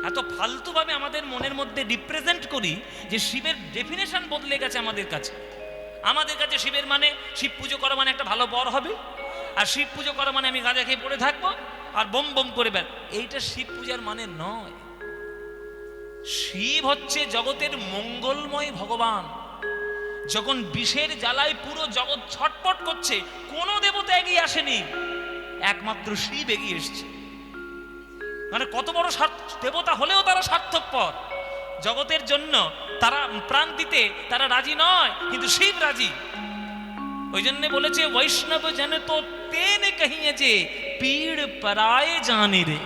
এত ফালতুভাবে আমাদের মনের মধ্যে রিপ্রেজেন্ট করি যে শিবের ডেফিনেশন বদলে গেছে আমাদের কাছে। আমাদের কাছে শিবের মানে, শিব পুজো করা মানে একটা ভালো বর হবে, আর শিব পুজো করা মানে আমি গাঁজা খেয়ে পড়ে থাকবো আর বোম বোম করে বের। এইটা শিব পূজার মানে নয়। শিব হচ্ছে জগতের মঙ্গলময় ভগবান। যখন বিষের জ্বালায় পুরো জগৎ ছটপট করছে, কোন দেবতা এগিয়ে আসেনি, একমাত্র শিব এগিয়ে এসছে। মানে কত বড় দেবতা হলেও তারা স্বার্থপর, জগতের জন্য তারা প্রাণ দিতে তারা রাজি নয়, কিন্তু শিব রাজি। ওই জন্য বলেছে বৈষ্ণব জানে তো তেনে কহিয়ে যে পীড় পরায়ে জানে রে।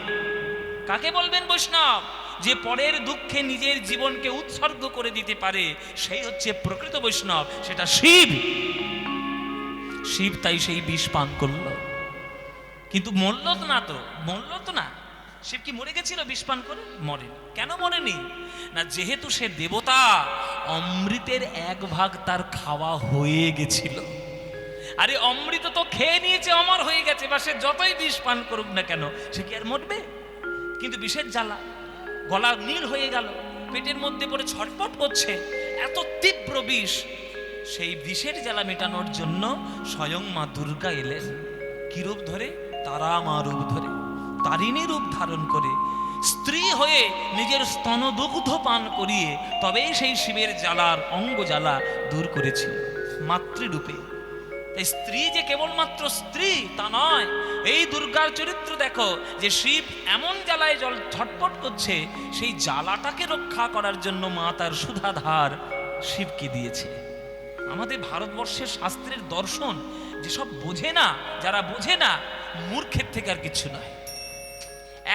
কাকে বলবেন বৈষ্ণব? যে পরের দুঃখে নিজের জীবনকে উৎসর্গ করে দিতে পারে, সেই হচ্ছে প্রকৃত বৈষ্ণব, সেটা শিব। শিব তাই সেই বিষ পান করলো, কিন্তু মরল তো না, তো মরল তো না। শিব কি মরে গেছিল বিষ পান করে? মরেনি। কেন মরেনি? না, যেহেতু সে দেবতা, অমৃতের এক ভাগ তার খাওয়া হয়ে গেছিল। আরে অমৃত তো খেয়ে নিয়েছে, অমর হয়ে গেছে, বা সে যতই বিষ পান করুক না কেন, সে কি আর মরবে? কিন্তু বিষের জ্বালা, গলা নীল হয়ে গেল, পেটের মধ্যে পড়ে ছটপট করছে, এত তীব্র বিষ। সেই বিষের জ্বালা মেটানোর জন্য স্বয়ং মা দুর্গা এলেন। কি রূপ ধরে? তারা মা রূপ ধরে, তারিণী রূপ ধারণ করে, স্ত্রী হয়ে নিজের স্তনদুগ্ধ পান করিয়ে তবেই সেই শিবের জ্বালার অঙ্গ জ্বালা দূর করেছিল মাতৃরূপে। তাই স্ত্রী যে কেবলমাত্র স্ত্রী তা নয়, এই দুর্গার চরিত্র দেখো যে শিব এমন জ্বালায় জল ছটপট করছে, সেই জ্বালাটাকে রক্ষা করার জন্য মা তার সুধাধার শিবকে দিয়েছে। আমাদের ভারতবর্ষের শাস্ত্রের দর্শন যেসব বোঝে না, যারা বোঝে না, মূর্খের থেকে আর কিছু নয়।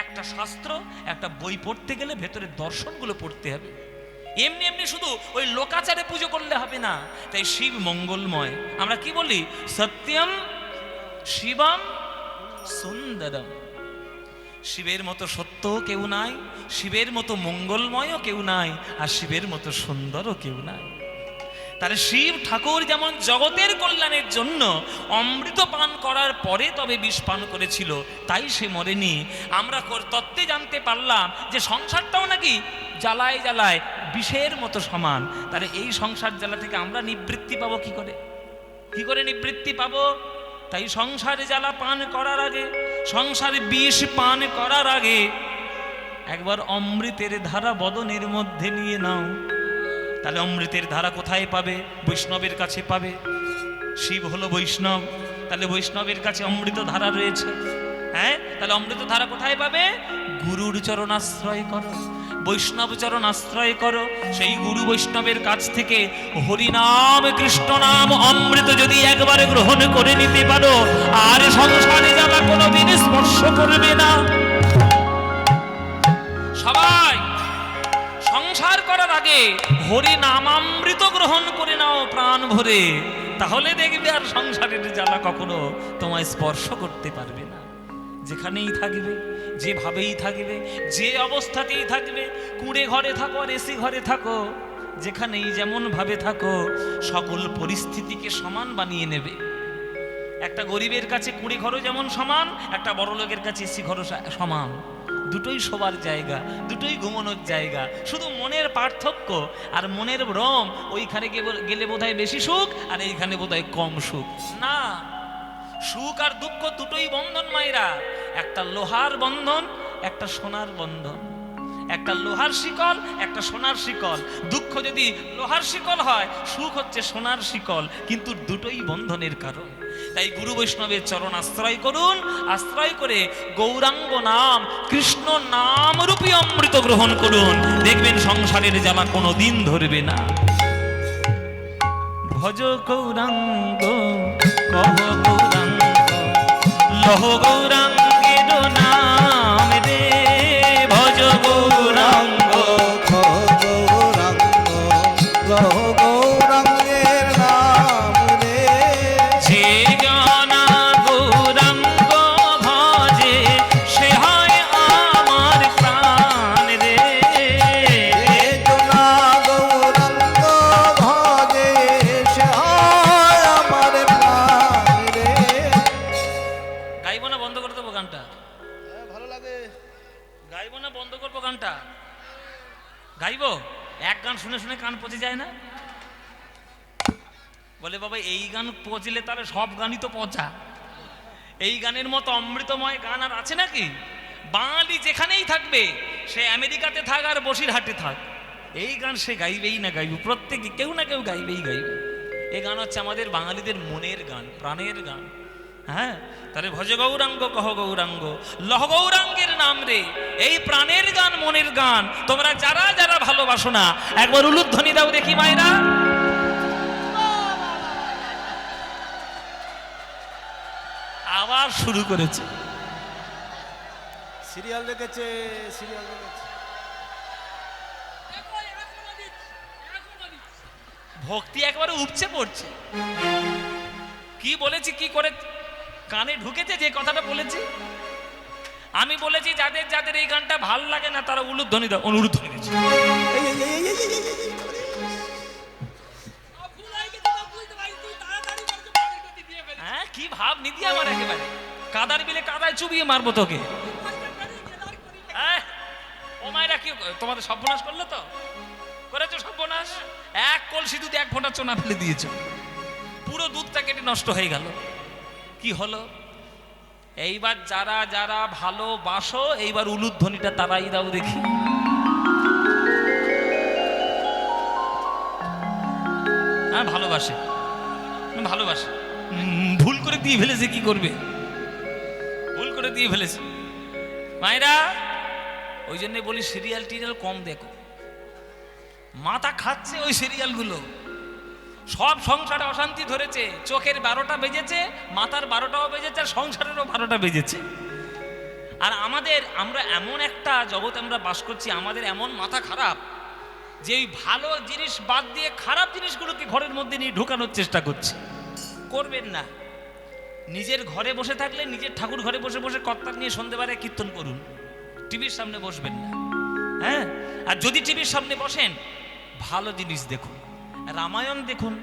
একটা শাস্ত্র, একটা বই পড়তে গেলে ভেতরে দর্শনগুলো পড়তে হবে। এমনি এমনি শুধু ওই লোকাচারে পুজো করলে হবে না। তাই শিব মঙ্গলময়। আমরা কি বলি? সত্যম শিবম সুন্দরম। শিবের মতো সত্য কেউ নাই, শিবের মতো মঙ্গলময়ও কেউ নাই, আর শিবের মতো সুন্দরও কেউ নাই। তার শিব ঠাকুর যেমন জগতের কল্যাণের জন্য অমৃত পান করার পরে তবে বিষ পান করেছিল, তাই সে মরেনি। আমরা তত্ত্বে জানতে পারলাম যে সংসারটাও নাকি জ্বালায় জ্বালায় বিষের মতো সমান। তাহলে এই সংসার জ্বালা থেকে আমরা নিবৃত্তি পাবো কি করে? কি করে নিবৃত্তি পাবো? তাই সংসারে জ্বালা পান করার আগে, সংসারে বিষ পান করার আগে একবার অমৃতের ধারা বদনের মধ্যে নিয়ে নাও। তাহলে অমৃতের ধারা কোথায় পাবে? বৈষ্ণবের কাছে পাবে। শিব হলো বৈষ্ণব, তাহলে বৈষ্ণবের কাছে অমৃত ধারা রয়েছে। হ্যাঁ, তাহলে অমৃত ধারা কোথায় পাবে? গুরুর চরণ আশ্রয় করো, বৈষ্ণব চরণ আশ্রয় করো। সেই গুরু বৈষ্ণবের কাছ থেকে হরিনাম কৃষ্ণ নাম অমৃত যদি একবারে গ্রহণ করে নিতে পারো, আর সংসারে জ্বালা কোনোদিন স্পর্শ করবে না। সবাই সংসার করার আগে হরি নামামৃত গ্রহণ করে নাও প্রাণ ভরে, তাহলে দেখবে আর সংসারের জ্বালা কখনো তোমায় স্পর্শ করতে পারবে না। যেখানেই থাকবে, যেভাবেই থাকবে, যে অবস্থাতেই থাকবে, কুঁড়ে ঘরে থাকো আর এসি ঘরে থাকো, যেখানেই যেমন ভাবে থাকো, সকল পরিস্থিতিকে সমান বানিয়ে নেবে। একটা গরিবের কাছে কুড়ি ঘরও যেমন সমান, একটা বড় লোকের কাছে এসি ঘরও সমান। দুটোই শোবার জায়গা, দুটোই ঘুমানোর জায়গা, শুধু মনের পার্থক্য। আর মনের ভ্রম, ওইখানে গেলে বোধহয় বেশি সুখ, আর এইখানে বোধহয় কম সুখ। না, সুখ আর দুঃখ দুটোই বন্ধন মায়েরা। একটা লোহার বন্ধন, একটা সোনার বন্ধন। একটা লোহার শিকল, একটা সোনার শিকল। দুঃখ যদি লোহার শিকল হয়, সুখ হচ্ছে সোনার শিকল, কিন্তু দুটোই বন্ধনের কারণ। তাই গুরু বৈষ্ণবের চরণ আশ্রয় করুন, আশ্রয় করে গৌরাঙ্গ নাম, কৃষ্ণ নাম রূপী অমৃত গ্রহণ করুন, দেখবেন সংসারের জ্বালা কোনো দিন ধরবে না। ভজ গৌরাঙ্গ, কহ গৌরাঙ্গ, লহ গৌরাঙ্গের নাম রে। ভজ গৌরাঙ্গ, কহ গৌরাঙ্গ, লহ গৌরাঙ্গের নাম রে। যে জনা গৌরাঙ্গ ভজে, সে হয় আমার প্রাণ রে। যে জনা গৌরাঙ্গ ভজে, সে হয় আমার প্রাণ রে। গাইব না বন্ধ করে দেবো গানটা? ভালো লাগে। গাইব না বন্ধ করবো গানটা? গাইব? এক গান শুনে শুনে কান পচে যায় না? বলে বাবা এই গান পচলে তাহলে সব গানই তো পচা। এই গানের মতো অমৃতময় গান আর আছে নাকি? বাঙালি যেখানেই থাকবে, সে আমেরিকাতে থাক আর বসিরহাটে থাক, এই গান সে গাইবেই না গাইবে, প্রত্যেকে কেউ না কেউ গাইবেই গাইবে। এই গান হচ্ছে আমাদের বাঙালিদের মনের গান, প্রাণের গান। হ্যাঁ, তাহলে ভজ গৌরাঙ্গ, কহ গৌরাঙ্গ, লহ গৌরাঙ্গের নাম রে। এই প্রাণের গান, মনের গান তোমরা যারা যারা ভালোবাসো না, একবার উলুধ্বনি দাও দেখি মায়েরা। আবার শুরু করেছে। সিরিয়াল দেখেছে, সিরিয়াল দেখেছে। ভক্তি একবারে উপচে পড়ছে। কি বলেছি, কি করে কানে ঢুকেছে যে কথাটা বলেছি। আমি বলেছি যাদের যাদের এই গানটা ভাল লাগে না, তারা উলুধ্বনি দাও। উলুধ্বনি দিচ্ছে। হ্যাঁ, কি ভাব নিদি আমার, একেবারে কাদার বিলে কাদায় চুবিয়ে মারবো তোকে। ও মায়েরা, কি তোমাদের সর্বনাশ করলো তো? করেছো সর্বনাশ। এক কলসি দুধ এক ফোঁটা চোনা ফেলে দিয়েছো, পুরো দুধটা কেটে নষ্ট হয়ে গেল। কি হলো? এইবার যারা যারা ভালোবাসো, এইবার উলুধ্বনিটা তারাই দাও দেখি। হ্যাঁ, ভালোবাসে, ভালোবাসে। ভুল করে দিয়ে ফেলেছে, কি করবে? ভুল করে দিয়ে ফেলেছে মায়েরা। ওই জন্য বলি সিরিয়াল টিরিয়াল কম দেখো, মাথা খাচ্ছে ওই সিরিয়ালগুলো। সব সংসারে অশান্তি ধরেছে। চোখের 12টা বেজেছে, মাথার 12টাও বেজেছে, আর সংসারেরও 12টা বেজেছে। আর আমরা এমন একটা জগতে আমরা বাস করছি, আমাদের এমন মাথা খারাপ যে ওই ভালো জিনিস বাদ দিয়ে খারাপ জিনিসগুলোকে ঘরের মধ্যে নিয়ে ঢোকানোর চেষ্টা করছে। করবেন না। নিজের ঘরে বসে থাকলে নিজের ঠাকুর ঘরে বসে বসে কর্তার নিয়ে সন্ধ্যেবারে কীর্তন করুন, টিভির সামনে বসবেন না। হ্যাঁ, আর যদি টিভির সামনে বসেন, ভালো জিনিস দেখুন, রামায়ণ দেখুন,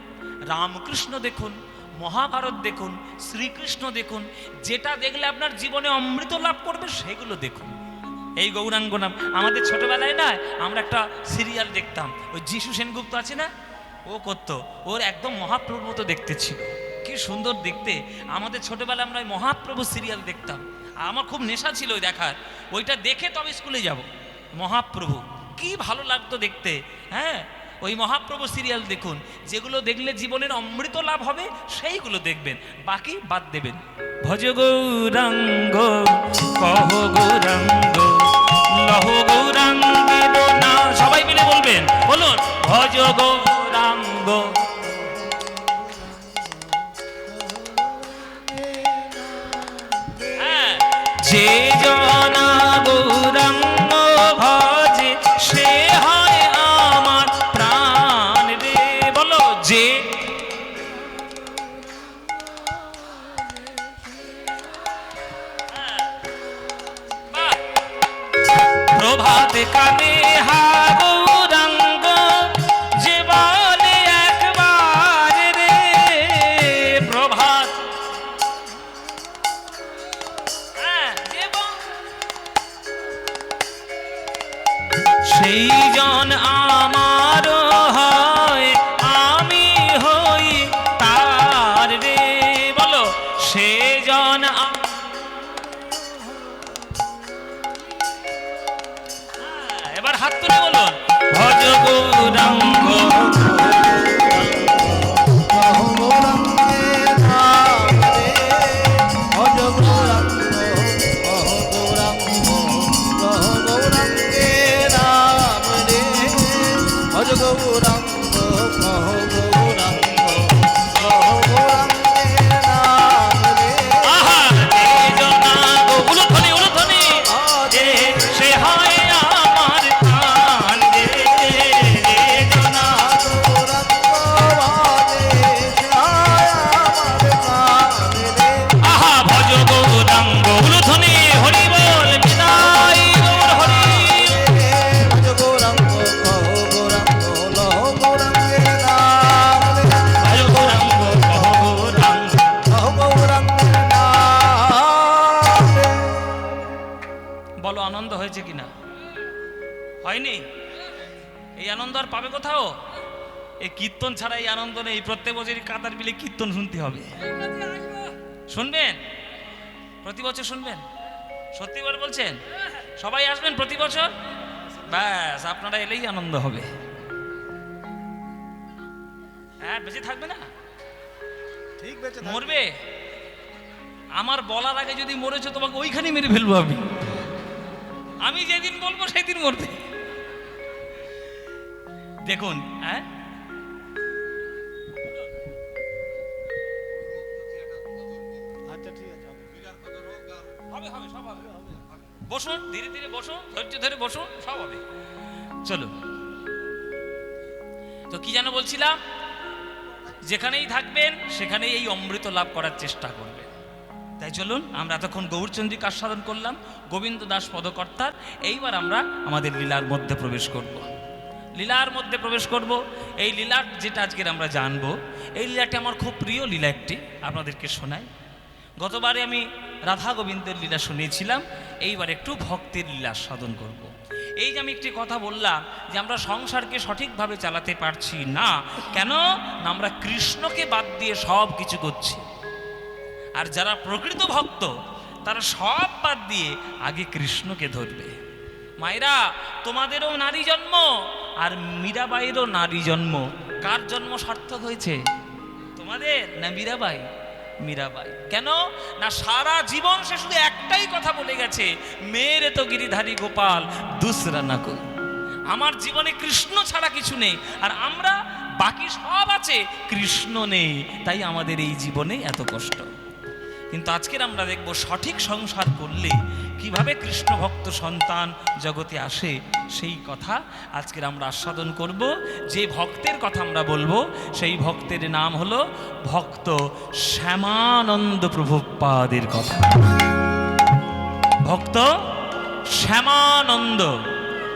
রামকৃষ্ণ দেখুন, মহাভারত দেখুন, শ্রীকৃষ্ণ দেখুন। যেটা দেখলে আপনার জীবনে অমৃত লাভ করবে সেগুলো দেখুন। এই গৌরাঙ্গ নাম, আমাদের ছোটবেলায় না আমরা একটা সিরিয়াল দেখতাম, ওই যিশু সেনগুপ্ত আছে না, ও করতো, ওর একদম মহাপ্রভুর মতো দেখতে ছিল, কি সুন্দর দেখতে। আমাদের ছোটবেলায় আমরা ওই মহাপ্রভু সিরিয়াল দেখতাম, আমার খুব নেশা ছিল ওই দেখার। ওইটা দেখে তবে স্কুলে যাব। মহাপ্রভু কি ভালো লাগতো দেখতে। হ্যাঁ, ওই মহাপ্রভু সিরিয়াল দেখুন, যেগুলো দেখলে জীবনের অমৃত লাভ হবে সেইগুলো দেখবেন, বাকি বাদ দেবেন। ভজ গৌরাঙ্গ, কহ গৌরাঙ্গ, লহ গৌরাঙ্গের নাম। সবাই মিলে বলবেন, বলুন ভজ গৌরাঙ্গ। হ্যাঁ, যে জনা গৌরাঙ্গ ভজে, সে হয় আমার প্রাণ রে। বলো, যে প্রভাত কালে হা গৌরাঙ্গ, যে বা জন আমার হয়, আমি হই তার রে। বলো সে জন এবার হাত তুলে বলুন ভজ গৌরাঙ্গ। আহা যে জনা গো উলুধ্বনি উলুধ্বনি যে সে হয় আমার প্রাণ রে। যে জনা আহা ভজ গৌরাঙ্গ উলুধ্বনি হরি বল বিদায় গৌর হরি। ভজ গৌরাঙ্গ কহ গৌরাঙ্গ। বলো আনন্দ হয়েছে কিনা? হয়নি? এই আনন্দ আর পাবে কোথাও? এই কীর্তন ছাড়া এই আনন্দ নেই। প্রত্যেক বছরই কাতার বিলে কীর্তন শুনতে হবে। শুনবেন? প্রতি বছর শুনবেন? সত্যি করে বলছেন? সবাই আসবেন প্রতি বছর? ব্যাস আপনারা এলেই আনন্দ হবে। হ্যাঁ বেঁচে থাকবে না? ঠিক বেঁচে থাকবে। মরবে? আমার বলার আগে যদি মরেছো তোমাকে ওইখানে মেরে ফেলবো আমি। আমি যেদিন বলবো সেদিন মরবে। দেখুন হ্যাঁ আচ্ছা ঠিক আছে হবে হবে সব হবে। বসুন ধীরে ধীরে বসুন, ধৈর্য ধরে বসুন, সব হবে। চলো তো কি যেন বলছিলাম, যেখানেই থাকবেন সেখানেই এই অমৃত লাভ করার চেষ্টা করবেন। তাই চলুন আমরা এতক্ষণ গৌরচন্দ্রিকা আস্বাদন করলাম গোবিন্দ দাস পদকর্তার। এইবার আমরা আমাদের লীলার মধ্যে প্রবেশ করব। লীলার মধ্যে প্রবেশ করব। এই লীলার যেটা আজকের আমরা জানবো, এই লীলাটি আমার খুব প্রিয় লীলা একটি, আপনাদেরকে শোনাই। গতবারে আমি রাধা গোবিন্দের লীলা শুনিয়েছিলাম, এইবার একটু ভক্তের লীলা সাধন করব। এই যে আমি একটি কথা বললাম যে আমরা সংসারকে সঠিকভাবে চালাতে পারছি না, কেন না আমরা কৃষ্ণকে বাদ দিয়ে সব কিছু করছি। আর যারা প্রকৃত ভক্ত তারা সব বাদ দিয়ে আগে কৃষ্ণকে ধরবে। মায়েরা তোমাদেরও নারী জন্ম আর মীরাবাইয়েরও নারী জন্ম। কার জন্ম সার্থক হয়েছে? তোমাদের না মীরাবাই? মীরাবাই। কেন না সারা জীবন সে শুধু একটাই কথা বলে গেছে, মেরে তো গিরিধারী গোপাল দুসরা না কই। আমার জীবনে কৃষ্ণ ছাড়া কিছু নেই, আর আমরা বাকি সব আছে, কৃষ্ণ নেই, তাই আমাদের এই জীবনে এত কষ্ট। কিন্তু আজকের আমরা দেখব সঠিক সংসার করলে কিভাবে কৃষ্ণ ভক্ত সন্তান জগতে আসে, সেই কথা আজকের আমরা আস্বাদন করব। যে ভক্তের কথা আমরা বলবো সেই ভক্তের নাম হলো ভক্ত শ্যামানন্দ প্রভুপাদের কথা। ভক্ত শ্যামানন্দ।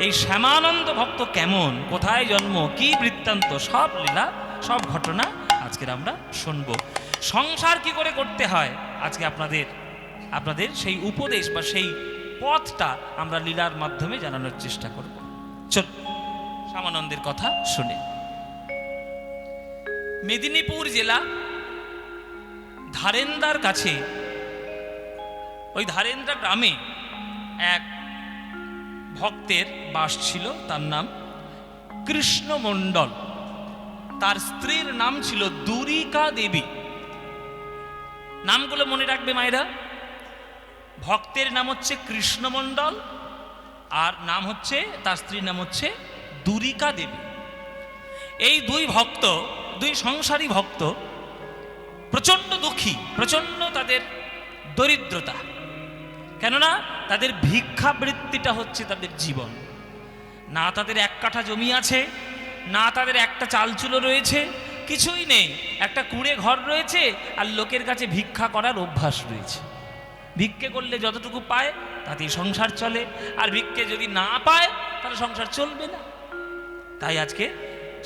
এই শ্যামানন্দ ভক্ত কেমন, কোথায় জন্ম, কি বৃত্তান্ত, সব লীলা সব ঘটনা আজকের আমরা শুনবো। সংসার কি করে করতে হয় আজকে আপনাদের সেই উপদেশ বা সেই পথটা আমরা লীলার মাধ্যমে জানানোর চেষ্টা করব। চল শ্যামানন্দের কথা শুনে। মেদিনীপুর জেলা ধারেন্দার কাছে, ওই ধারেন্দ্রা গ্রামে এক ভক্তের বাস ছিল, তার নাম কৃষ্ণ মণ্ডল। তার স্ত্রীর নাম ছিল দুরিকা দেবী। নামগুলো মনে রাখবে মায়েরা। ভক্তের নাম হচ্ছে কৃষ্ণ মণ্ডল, আর নাম হচ্ছে তার স্ত্রীর নাম হচ্ছে দুরিকা দেবী। এই দুই ভক্ত, দুই সংসারী ভক্ত প্রচণ্ড দুঃখী, প্রচণ্ড তাদের দরিদ্রতা। কেননা তাদের ভিক্ষাবৃত্তিটা হচ্ছে তাদের জীবন। না তাদের এক কাঠা জমি আছে, না তাদের একটা চালচুলো রয়েছে, কিছুই নেই। একটা কুঁড়ে ঘর রয়েছে, আর লোকের কাছে ভিক্ষা করার অভ্যাস রয়েছে। ভিক্ষে করলে যতটুকু পায় তাতেই সংসার চলে, আর ভিক্ষে যদি না পায় তাহলে সংসার চলবে না। তাই আজকে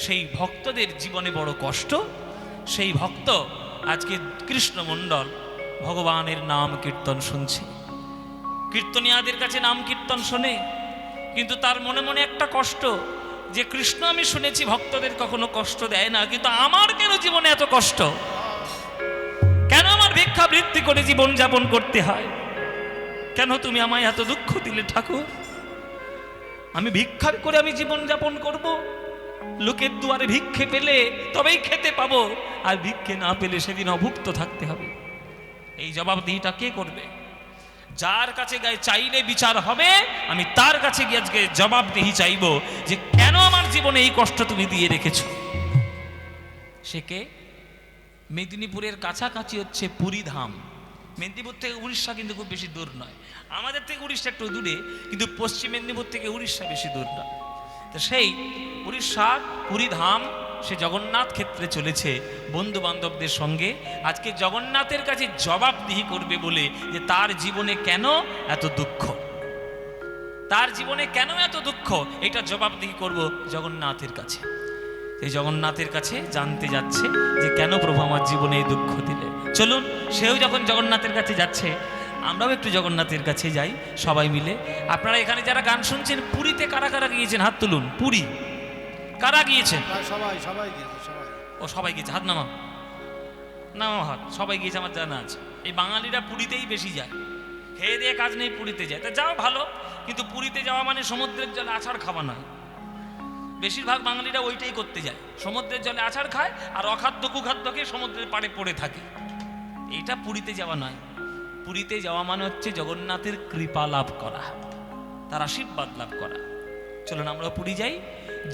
সেই ভক্তদের জীবনে বড় কষ্ট। সেই ভক্ত আজকে কৃষ্ণ মণ্ডল ভগবানের নাম কীর্তন শুনছে, কীর্তনিয়াদের কাছে নাম কীর্তন শোনে, কিন্তু তার মনে মনে একটা কষ্ট, যে কৃষ্ণ আমি শুনেছি ভক্তদের কখনো কষ্ট দেয় না, কিন্তু আমার কেন জীবনে এত কষ্ট? কেন আমার ভিক্ষা বৃত্তি করে জীবন যাপন করতে হয়? কেন তুমি আমায় এত দুঃখ দিলে ঠাকুর? আমি ভিক্ষা করে আমি জীবন যাপন করব? লোকের দুয়ারে ভিক্ষে পেলে তবেই খেতে পাবো, আর ভিক্ষে না পেলে সেদিন অভুক্ত থাকতে হবে। এই জবাবদিহিটা কে করবে? যার কাছে গায়ে চাইলে বিচার হবে, আমি তার কাছে গিয়ে আজকে জবাবদিহি চাইব যে কেন আমার জীবনে এই কষ্ট তুমি দিয়ে রেখেছ। সে কে? মেদিনীপুরের কাছাকাছি হচ্ছে পুরী ধাম। মেদিনীপুর থেকে উড়িষ্যা কিন্তু খুব বেশি দূর নয়, আমাদের থেকে উড়িষ্যা একটু দূরে, কিন্তু পশ্চিম মেদিনীপুর থেকে উড়িষ্যা বেশি দূর নয়। তো সেই উড়িষ্যার পুরী ধাম, সে জগন্নাথ ক্ষেত্রে চলেছে বন্ধু বান্ধবদের সঙ্গে। আজকে জগন্নাথের কাছে জবাবদিহি করবে বলে যে তার জীবনে কেন এত দুঃখ, তার জীবনে কেন এত দুঃখ, এটা জবাবদিহি করব জগন্নাথের কাছে। এই জগন্নাথের কাছে জানতে যাচ্ছে যে কেন প্রভু আমার জীবনে এই দুঃখ দিলে। চলুন, সেও যখন জগন্নাথের কাছে যাচ্ছে, আমরাও একটু জগন্নাথের কাছে যাই সবাই মিলে। আপনারা এখানে যারা গান শুনছেন, পুরীতে কারা কারা গিয়েছেন হাত তুলুন। পুরী কারা গিয়েছেন? সবাই গিয়েছে, সবাই। ও সবাই গিয়েছে, হাত নামাও, নামাও হাত। সবাই গিয়েছে, আমার জানা আছে। এই বাঙালিরা পুরীতেই বেশি যায়, খেয়ে দিয়ে কাজ নেই পুরীতে যায়। তা যাও ভালো, কিন্তু পুরীতে যাওয়া মানে সমুদ্রের জলে আছাড় খাওয়া নয়। বেশিরভাগ বাঙালিরা ওইটাই করতে যায়, সমুদ্রের জলে আছাড় খায় আর অখাদ্য কুখাদ্য খেয়ে সমুদ্রের পাড়ে পড়ে থাকে। এটা পুরীতে যাওয়া নয়। পুরীতে যাওয়া মানে হচ্ছে জগন্নাথের কৃপা লাভ করা, তার আশীর্বাদ লাভ করা। চলুন আমরা পুরী যাই।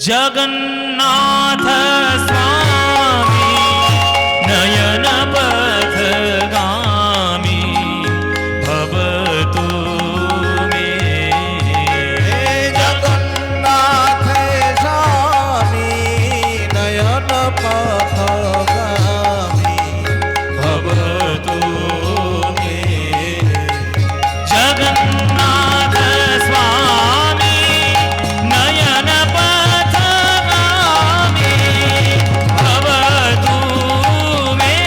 জগন্নাথ স্বামী নয়ন পথগামী ভবতু মে। জগন্নাথ স্বামী নয়ন পথগামী ভবতু মে। জগন্নাথ স্বামী নয়ন পথগামী ভবতু মে।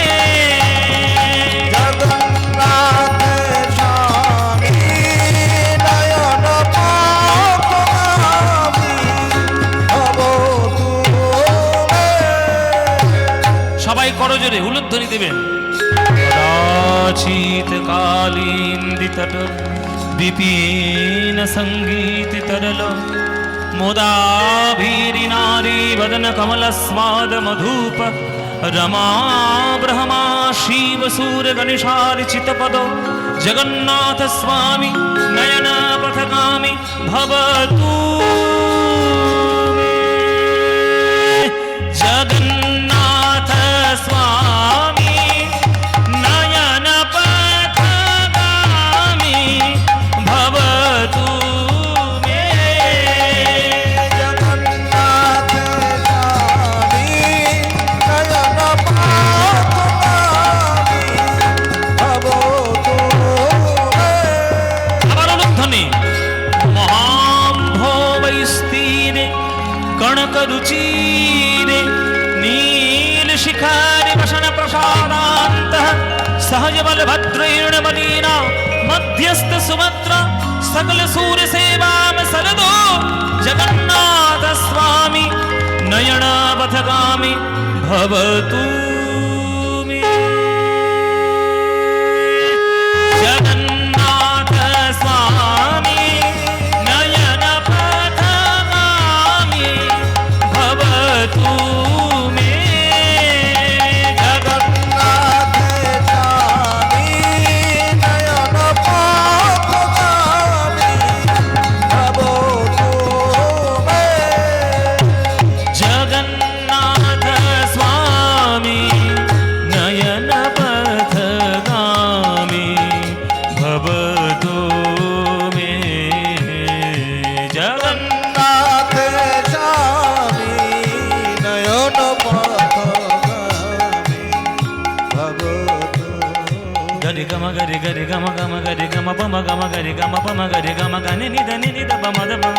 জগন্নাথ স্বামী নয়ন পথগামী ভবতু মে। সবাই করজোরে উলুধ্বনি দেবেন। কদাচিৎ কালিন্দিতট বিপিন সঙ্গীত তরল মুদাভিরিনারী বদন কমল স্মাদ মধুপ রমা ব্রহ্মা শিব সূর গণেশার্চিত পদ জগন্নাথ স্বামী নয়ন পথগামী ভবতু মে। জগন্নাথ স্বামী নয়ন পথগামী ভবতু মে। জগন্নাথ স্বামী নয়ন পথগামী ভবতু মে। আবার অনুধ্বনি। মহাম্ভবৈস্তীরে কণকরুচিরে নীল শিখারি বসন প্রসাদান্ত সহজ বলভদ্রেণ বলীনা মধ্যস্থ সুভদ্র সকল সূর্য সেবাম সরদো জগন্নাথ স্বামী নয়ন পথগামী ভবতু মে। জগন্নাথ স্বামী নয়ন পথগামী ভবতু মে। জগন্নাথ স্বামী নয়ন পথগামী ভবতু মে। জগন্নাথ স্বামী নয়ন পথগামী ভবতু মে। জগন্নাথ স্বামী নয়ন পথগামী ভবতু গরি গম গরি গরি গম গম গরি গম পম গম গরি গম পম গরি গম গনি নি নি নি দ পম দ পম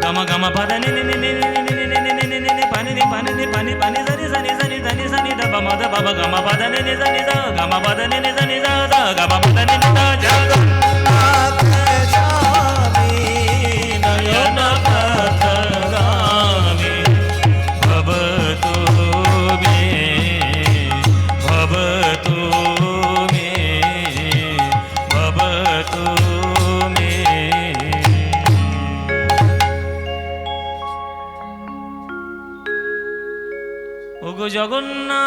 গম গম পদ নি নি নি নি নি নি নি নি নি নি পানি নি পানি নি পানি পানি জনি জনি জনি জনি জনি দ পম দ পম গম পদ নি নি জনি জ গম পদ নি নি জনি জ দ গম পদ নি নি দ জ। জগন্নাথ স্বামী ওগো জগন্নাথ,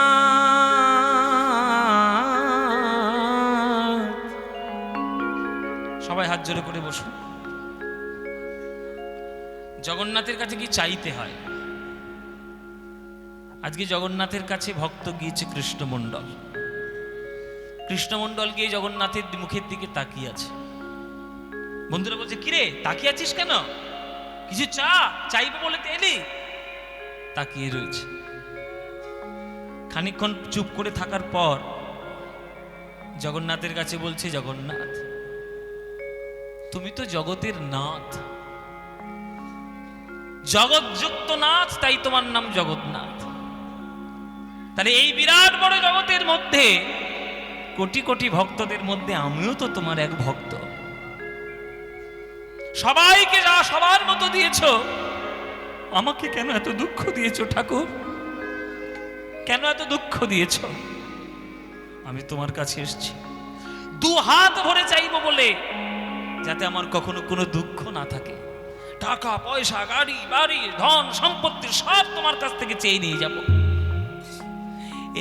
সবাই হাত জোড়ে করে বসুন। জগন্নাথের কাছে কি চাইতে হয়? আজকে জগন্নাথের কাছে ভক্ত গিয়েছে কৃষ্ণমণ্ডল। কৃষ্ণমণ্ডল গিয়ে জগন্নাথের মুখের দিকে তাকিয়ে আছে। বন্ধুরা বলছে, কিরে তাকিয়ে আছিস কেন? কিছু চাইবে বলে তো এলি? তাকিয়ে রয়েছে। খানিকক্ষণ চুপ করে থাকার পর জগন্নাথের কাছে বলছে, জগন্নাথ তুমি তো জগতের নাথ, জগৎযুক্ত নাথ, তাই তোমার নাম জগন্নাথ। তাহলে এই বিরাট বড় জগতের মধ্যে কোটি কোটি ভক্তদের মধ্যে আমিও তো তোমার এক ভক্ত। সবাইকে যা সবার মতো দিয়েছো, আমাকে কেন এত দুঃখ দিয়েছো ঠাকুর? কেন এত দুঃখ দিয়েছো? আমি তোমার কাছে এসেছি দু হাত ভরে চাইবো বলে, যাতে আমার কখনো কোনো দুঃখ না থাকে। টাকা পয়সা, গাড়ি বাড়ি, ধন সম্পত্তি সব তোমার কাছ থেকে চেয়ে নিয়ে যাব,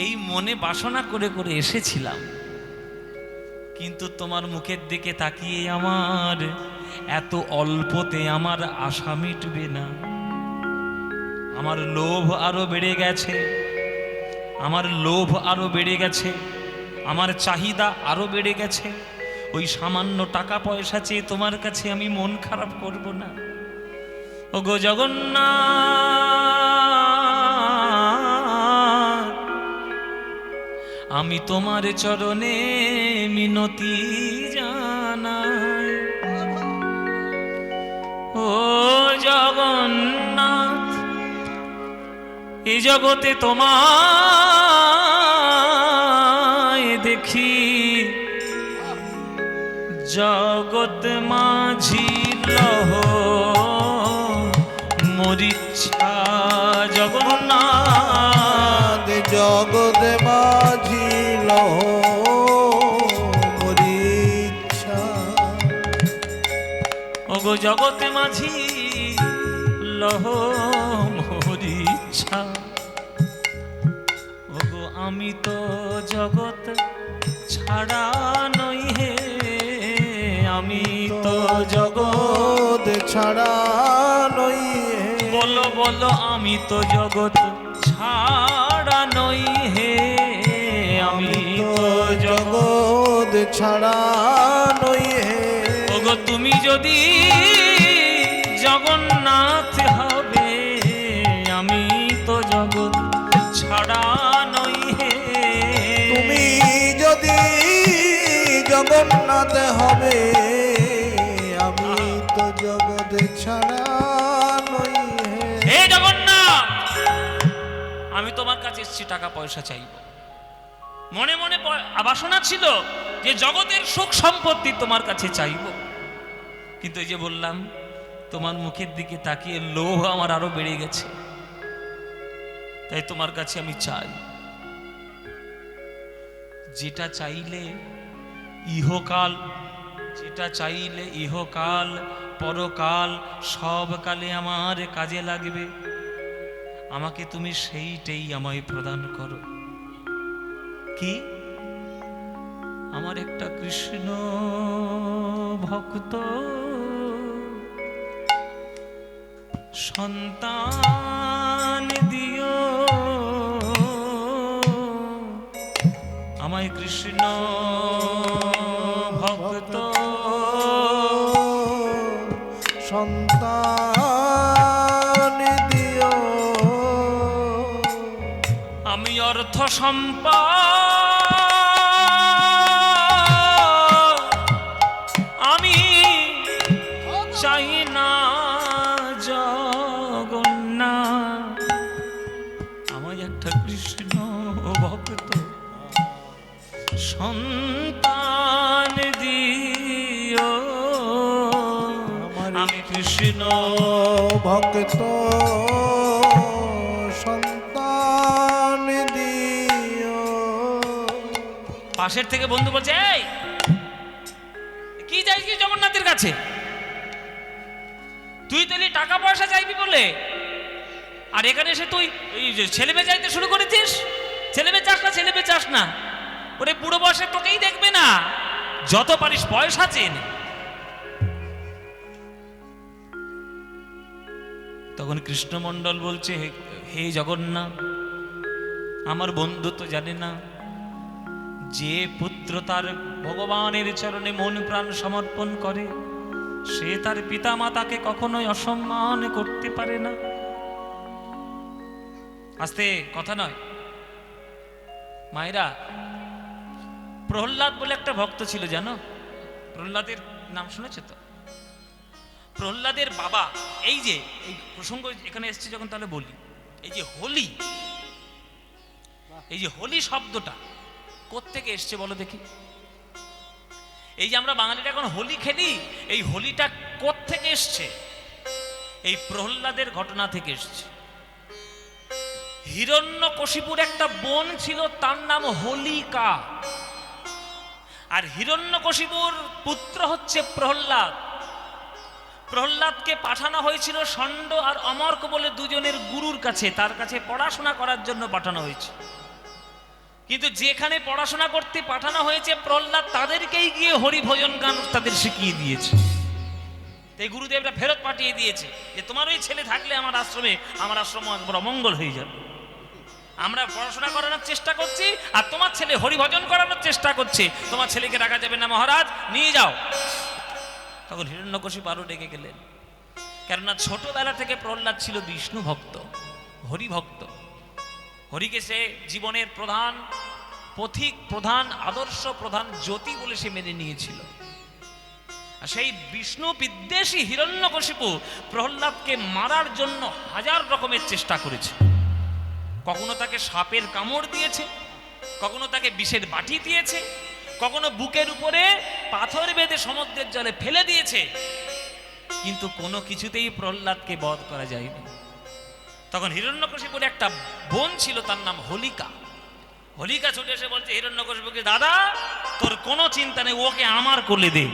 এই মনে বাসনা করে করে এসেছিলাম। কিন্তু তোমার মুখের দিকে তাকিয়ে আমার এত অল্পতে আমার আশা মিটবে না। আমার লোভ আরো বেড়ে গেছে, আমার লোভ আরো বেড়ে গেছে, আমার চাহিদা আরো বেড়ে গেছে। ওই সামান্য টাকা পয়সা চেয়ে তোমার কাছে আমি মন খারাপ করব না। ওগো জগন্নাথ, আমি তোমার চরণে মিনতি জানাই। ও জগন্নাথ, এই জগতে তোমায় দেখি জগৎ মাঝি লহ মরিচ্ছা। জগন্নাথ জগৎ মাঝি লহ মরিচ্ছা। ওগো জগৎ মাঝি লহ মরিচ্ছা। ওগো আমি তো জগৎ ছাড়া নই হে, আমি তো জগৎ ছাড়া নই হে। বলো বলো, আমি তো জগৎ ছাড়া নই হে, আমি তো জগৎ ছাড়া নই হে। ওগো তুমি যদি জগন্নাথ হবে, আমি তো জগৎ ছাড়া নই হে। তুমি যদি জগন্নাথ হবে, আমি তো জগৎ ছাড়া নই হে। হে জগন্নাথ, আমি তোমার কাছে এসেছি টাকা পয়সা চাইব। মনে মনে বাসনা ছিল যে জগতের সুখ সম্পত্তি তোমার কাছে চাইব, কিন্তু এই যে বললাম তোমার মুখের দিকে তাকিয়ে লোভ আমার আরো বেড়ে গেছে। তাই তোমার কাছে আমি চাই, যেটা চাইলে ইহকাল, যেটা চাইলে ইহকাল পরকাল সব কালে আমার কাজে লাগবে, আমাকে তুমি সেইটাই আমায় প্রদান করো। কি? আমার একটা কৃষ্ণ ভক্ত সন্তান দিও, আমায় কৃষ্ণ ভক্ত সন্তান দিও। আমি অর্থ সম্পদ আমি চাই না জগন্নাথ, আমায় একটা কৃষ্ণ ভক্ত সন্তান দিও। আমি কৃষ্ণ ভক্ত সন্তান দিও। পাশের থেকে বন্ধু বলছে, এই কি চাইছিস কি জগন্নাথের কাছে? তুই তাহলে টাকা পয়সা চাইবি বলে আর এখানে এসে তুই এই যে ছেলে মেয়ে যাইতে শুরু করেছিস। ছেলে মেয়ে চাস না, ছেলে মেয়ে চাস না, ওরে বুড়ো বয়সে তোকেই দেখবে না, যত পারিস পয়সা চেয়ে নে। তখন কৃষ্ণমণ্ডল বলছে, হে জগন্নাথ, আমার বন্ধু তো জানে না যে পুত্র তার ভগবানের চরণে মন প্রাণ সমর্পণ করে সে তার পিতা মাতাকে কখনোই অসম্মান করতে পারে না। আস্তে কথা নয় মায়েরা, প্রহ্লাদ বলে একটা ভক্ত ছিল জানো? প্রহ্লাদের নাম শুনেছে তো? প্রহ্লাদের বাবা, এই যে এই প্রসঙ্গ এখানে এসছে যখন, তাহলে বলি, এই যে হোলি, এই যে হোলি শব্দটা কোত্থেকে এসছে বলো দেখি? এই যে আমরা বাঙালিরা এখন হোলি খেলি, এই হোলিটা কোত্থেকে এসছে? এই প্রহ্লাদের ঘটনা থেকে এসছে। হিরণ্যকশিপুর একটা বোন ছিল, তার নাম হোলিকা। আর হিরণ্যকশিপুর পুত্র হচ্ছে প্রহ্লাদ। প্রহ্লাদকে পাঠানো হয়েছিল ষণ্ড আর অমর্ক বলে দুজনের গুরুর কাছে, তার কাছে পড়াশোনা করার জন্য পাঠানো হয়েছে। কিন্তু যেখানে পড়াশোনা করতে পাঠানো হয়েছে প্রহ্লাদ তাদেরকেই গিয়ে হরিভজন গান তাদের শিখিয়ে দিয়েছে। এই গুরুদেবরা ফেরত পাঠিয়ে দিয়েছে যে তোমার ওই ছেলে থাকলে আমার আশ্রম বড় অমঙ্গল হয়ে যাবে। আমরা পড়াশোনা করানোর চেষ্টা করছি আর তোমার ছেলে হরিভজন করানোর চেষ্টা করছে, তোমার ছেলেকে রাখা যাবে না মহারাজ, নিয়ে যাও। তখন হিরণ্যকশিপু আরো ডেকে গেলেন, কেননা ছোটবেলা থেকে প্রহ্লাদ ছিল বিষ্ণু ভক্ত, হরি ভক্ত। হরিকে সে জীবনের প্রধান পথিক, প্রধান আদর্শ, প্রধান জ্যোতি বলে সে মেনে নিয়েছিল। আর সেই বিষ্ণু বিদ্বেষী হিরণ্যকশিপু প্রহ্লাদকে মারার জন্য হাজার রকমের চেষ্টা করেছে। কখনো তাকে সাপের কামড় দিয়েছে, কখনো তাকে বিষের বাটি দিয়েছে, কখনো বুকের উপরে পাথর বেঁধে সমুদ্রের জলে ফেলে দিয়েছে, কিন্তু কোনো কিছুতেই প্রহ্লাদকে বধ করা যায়নি। তখন হিরণ্যকশিপুর একটা বোন ছিল, তার নাম হোলিকা। হোলিকা ছুটে এসে বলছে হিরণ্যকশিপুকে, দাদা তোর কোনো চিন্তা নেই, ওকে আমার কোলে দে,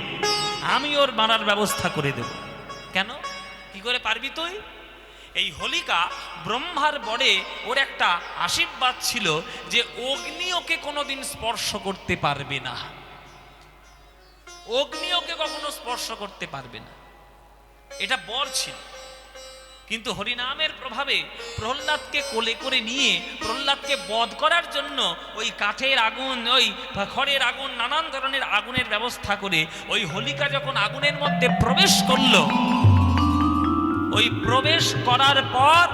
আমি ওর মারার ব্যবস্থা করে দেব। কেন, কি করে পারবি তুই? এই হোলিকা ব্রহ্মার বরে ওর একটা আশীর্বাদ ছিল যে অগ্নি ওকে কোনোদিন স্পর্শ করতে পারবে না, অগ্নি ওকে কখনো স্পর্শ করতে পারবে না, এটা বর ছিল। কিন্তু হরিনামের প্রভাবে প্রহ্লাদকে কোলে করে নিয়ে প্রহ্লাদকে বধ করার জন্য ওই কাঠের আগুন, ওই খড়ের আগুন, নানান ধরনের আগুনের ব্যবস্থা করে ওই হোলিকা যখন আগুনের মধ্যে প্রবেশ করলো, ওই প্রবেশ করার পর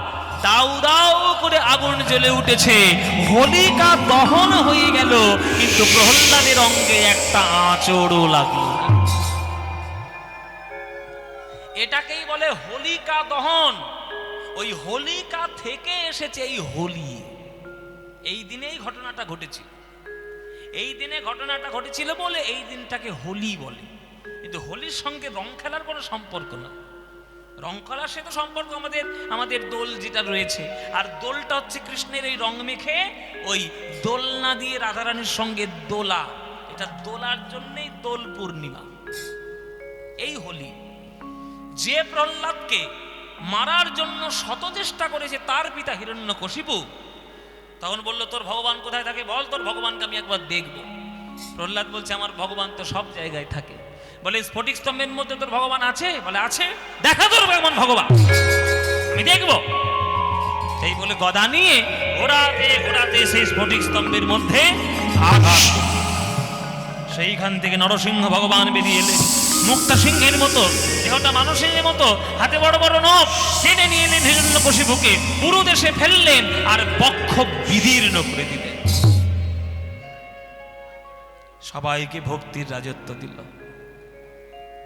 দাউ দাউ করে আগুন জ্বলে উঠেছে, হোলিকা দহন হয়ে গেল, কিন্তু প্রহ্লাদের অঙ্গে একটা আঁচড়ও লাগলো। এটাকেই বলে হোলিকা দহন। ওই হোলিকা থেকে এসেছে এই হোলি। এই দিনেই ঘটনাটা ঘটেছিল, এই দিনে ঘটনাটা ঘটেছিল বলে এই দিনটাকে হোলি বলে। কিন্তু হোলির সঙ্গে রং খেলার কোনো সম্পর্ক না। রং খেলার সাথে সম্পর্ক আমাদের দোল যেটা রয়েছে, আর দোলটা হচ্ছে কৃষ্ণের এই রং মেখে ওই দোলনা দিয়ে রাধারানীর সঙ্গে দোলা, এটা দোলার জন্যই দোল পূর্ণিমা। এই হোলি যে প্রহ্লাদকে মারার জন্য শত চেষ্টা করেছে তার পিতা হিরণ্যকশিপু, তখন বলল তোর ভগবান কোথায় থাকে বল, তোর ভগবানকে আমি একবার দেখব। প্রহ্লাদ বলছে আমার ভগবান তো সব জায়গায় থাকে। বলে স্ফটিক স্তম্ভের মধ্যে তোর ভগবান আছে? বলে আছে। দেখা তোর এমন ভগবান, আমি দেখব। সেই বলে গদা নিয়ে ঘোরাতে ঘোরাতে সেই স্ফটিক স্তম্ভের মধ্যে আঘাত, সেইখান থেকে নরসিংহ ভগবান বেরিয়ে এলেন। মুক্তা সিংহের মতো, দেহটা মানুষের মতো, হাতে বড় বড় নখ, টেনে নিয়ে এলেন হিরণ্যকশিপুকে, পুরো দেশে ফেললেন আর বক্ষ বিদীর্ণ করে দিলেন। সবাইকে ভক্তির রাজত্ব দিল।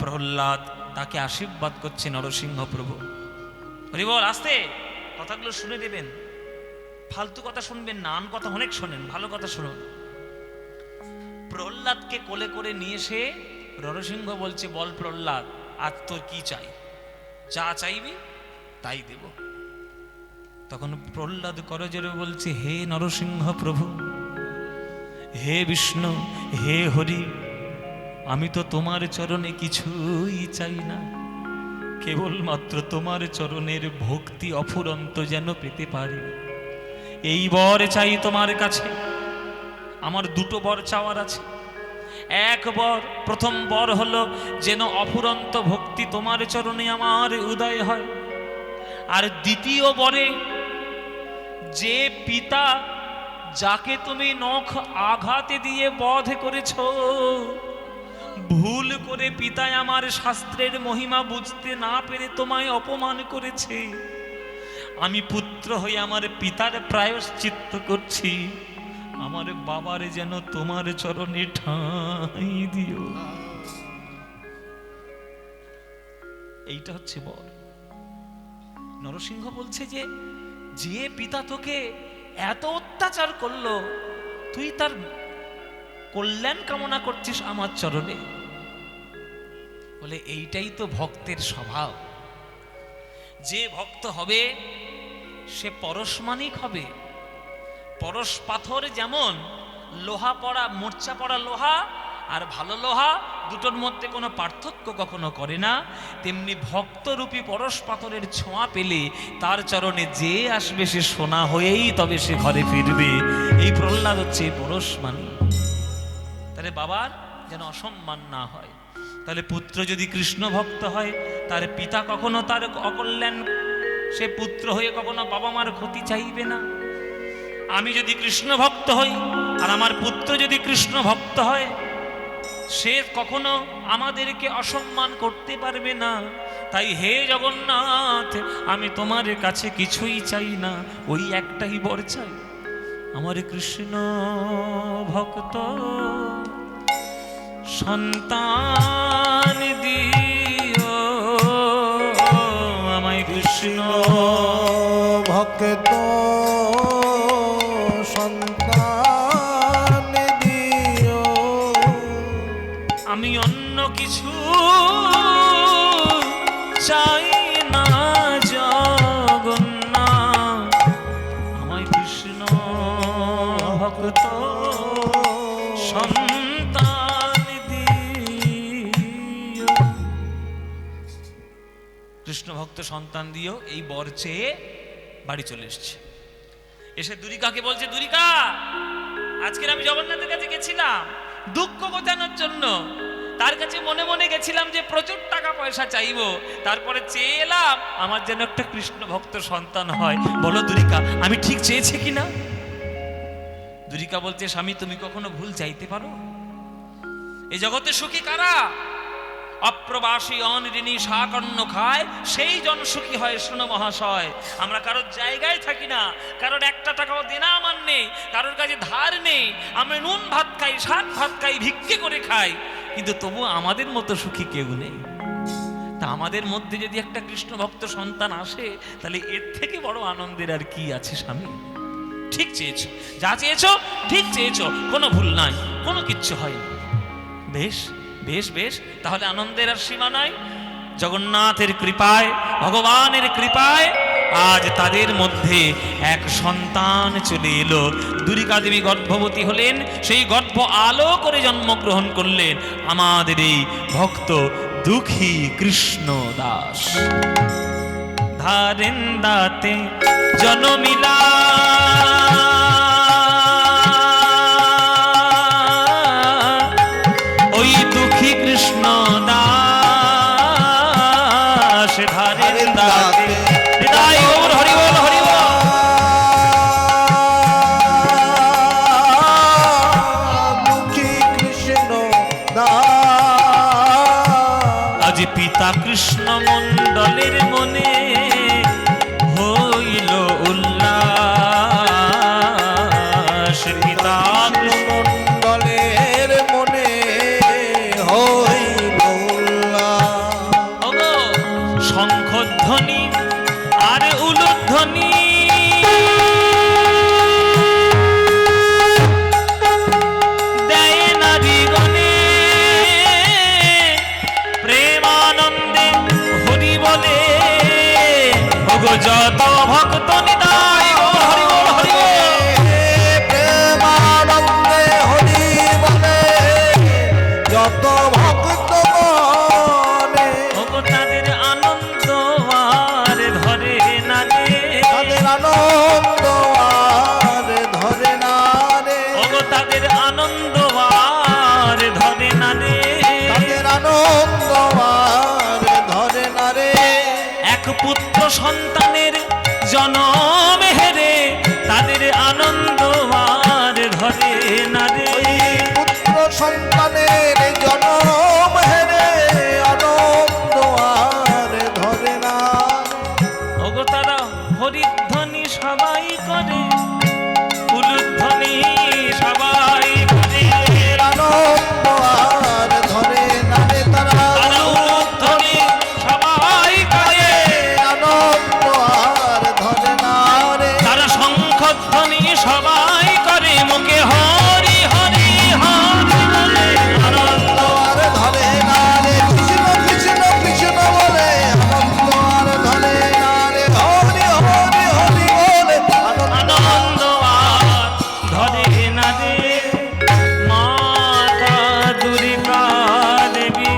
প্রহ্লাদ তাকে আশীর্বাদ করছে নরসিংহ প্রভু। হরি বল, আস্তে কথাগুলো শুনে দেবেন, ফালতু কথা শুনবেন না, আন কথা অনেক শোনেন, ভালো কথা শুনুন। প্রহ্লাদকে কোলে করে নিয়ে এসে নরসিংহ বলছে, বল প্রহ্লাদ আজ তোর কি চাই, যা চাইবি তাই দেব। তখন প্রহ্লাদ করজোরে বলছে, হে নরসিংহ প্রভু, হে বিষ্ণু, হে হরি, আমি তো তোমার চরণে কিছুই চাই না, কেবলমাত্র তোমার চরণের ভক্তি অফুরন্ত যেন পেতে পারি, এই বর চাই তোমার কাছে। আমার দুটো বর চাওয়ার আছে। এক বর, প্রথম বর হলো যেন অফুরন্ত ভক্তি তোমার চরণে আমার উদয় হয়। আর দ্বিতীয় বরে, যে পিতা যাকে তুমি নখ আঘাতে দিয়ে বধ করেছ, ভুল করে পিতায় আমার শাস্ত্রের মহিমা বুঝতে না পেরে তোমায় অপমান করেছে, আমি পুত্র হয়ে আমার পিতার প্রায়শ্চিত্ত করছি। আমার বাবার যেন তোমার চরণে ঠাঁই দিও। এইটা হচ্ছে বর। নরসিংহ বলছে যে যে পিতা তোকে এত অত্যাচার করলো, তুই তার কল্যাণ কামনা করছিস আমার চরণে। বলে এইটাই তো ভক্তের স্বভাব। যে ভক্ত হবে সে পরশমানিক হবে। পরশ পাথর যেমন লোহা পড়া, মোর্চা পড়া লোহা আর ভালো লোহা, দুটোর মধ্যে কোনো পার্থক্য কখনো করে না, তেমনি ভক্তরূপী পরশ পাথরের ছোঁয়া পেলে তার চরণে যে আসবে সে সোনা হয়েই তবে সে ঘরে ফিরবে। এই প্রহ্লাদ হচ্ছে পরশমানি। তাহলে বাবার যেন অসম্মান না হয়। তাহলে পুত্র যদি কৃষ্ণ ভক্ত হয়, তার পিতা কখনো তার অকল্যাণ, সে পুত্র হয়ে কখনো বাবা মার ক্ষতি চাইবে না। আমি যদি কৃষ্ণ ভক্ত হই আর আমার পুত্র যদি কৃষ্ণ ভক্ত হয়, সে কখনো আমাদেরকে অসম্মান করতে পারবে না। তাই হে জগন্নাথ, আমি তোমার কাছে কিছুই চাই না, ওই একটাই বর চাই, আমার কৃষ্ণ ভক্ত সন্তান দিও, আমায় কৃষ্ণ ভক্ত সন্তান দিও। আমি অন্য কিছু চাই না জগন্নাথ, আমায় কৃষ্ণ ভক্ত সন্তান দিও। কৃষ্ণ ভক্ত সন্তান দিও, এই বর চেয়ে বাড়ি চলে এসছে। এসে দুরিকাকে বলছে, দুরিকা, আজকের আমি জগন্নাথের কাছে গেছিলাম দুঃখ গোছানোর জন্য। তার কাছে মনে মনে গেছিলাম যে প্রচুর টাকা পয়সা চাইবো, তারপরে চেয়ে এলাম আমার যেন একটা কৃষ্ণ ভক্ত সন্তান হয়। বলো দুরিকা, আমি ঠিক চেয়েছি কিনা? দুরিকা বলছে, স্বামী তুমি কখনো ভুল চাইতে পারো? এই জগতে সুখী কারা? অপ্রবাসী অনঋণী শাকন্ন খায়, সেই জন সুখী হয় শোনো মহাশয়। আমরা কারোর জায়গায় থাকি না, কারোর একটা টাকাও দেনা আমার নেই, কারোর কাছে ধার নেই, আমরা নুন ভাত খাই, শাক ভাত খাই, ভিক্ষে করে খাই, কিন্তু তবু আমাদের মতো সুখী কেউ নেই। তা আমাদের মধ্যে যদি একটা কৃষ্ণ ভক্ত সন্তান আসে, তাহলে এর থেকে বড় আনন্দের আর কি আছে স্বামী? ঠিক চেয়েছো, যা চেয়েছো ঠিক চেয়েছো, কোনো ভুল নাই, কোনো কিচ্ছু হয়নি। বেশ বেশ বেশ, তাহলে আনন্দের আর সীমা নাই। জগন্নাথের কৃপায়, ভগবানের কৃপায় আজ তাদের মধ্যে এক সন্তান চলে এলো। দুরিকা দেবী গর্ভবতী হলেন, সেই গর্ভ আলো করে জন্মগ্রহণ করলেন আমাদের এই ভক্ত দুঃখী কৃষ্ণ দাস। ধারেন দাতে জনমিলা ওই দুঃখী কৃষ্ণ দাস, ধারেন দাতে হৃদয় ওর হরি বল হরি বল। দুঃখী কৃষ্ণ দাস, আজ পিতা কৃষ্ণ মণ্ডলের মনে হইল উল্লাস। পিতা কৃষ্ণ মণ্ডলের মনে হইল উল্লাস। শঙ্খধ্বনি আর উলুধ্বনি দেয় নারীগণে, প্রেমানন্দে হরি বলে ওগো যত ভক্ত নিতাই গো হরি বল হরি বল। প্রেমানন্দে হরি বলে যত ভক্ত মনে, ওগো তাদের আনন্দ আনন্দ আর ধরে না রে, ওগো তাদের আনন্দ আর ধরে না রে, তাদের আনন্দ আর ধরে না রে। এক পুত্র সন্তানের জনম হেরে তাদের আনন্দ আর ধরে না রে, পুত্র সন্তানের জনম হেরে আনন্দ আর ধরে না। ওগো তারা হরিধ্বনি সবাই করে, উলুধ্বনি সবাই করে, আনন্দ আর ধরে না রে, তারা তারা উলুধ্বনি সবাই করে, আনন্দ আর ধরে না রে, তারা শঙ্খধ্বনি সবাই করে, মুখে হরি হরি হরি বলে আনন্দ আর ধরে না রে, কৃষ্ণ কৃষ্ণ কৃষ্ণ বলে আনন্দ আর ধরে না রে, হরি হরি হরি বলে আনন্দ আর ধরে না রে। মাতা দুর্গা দেবী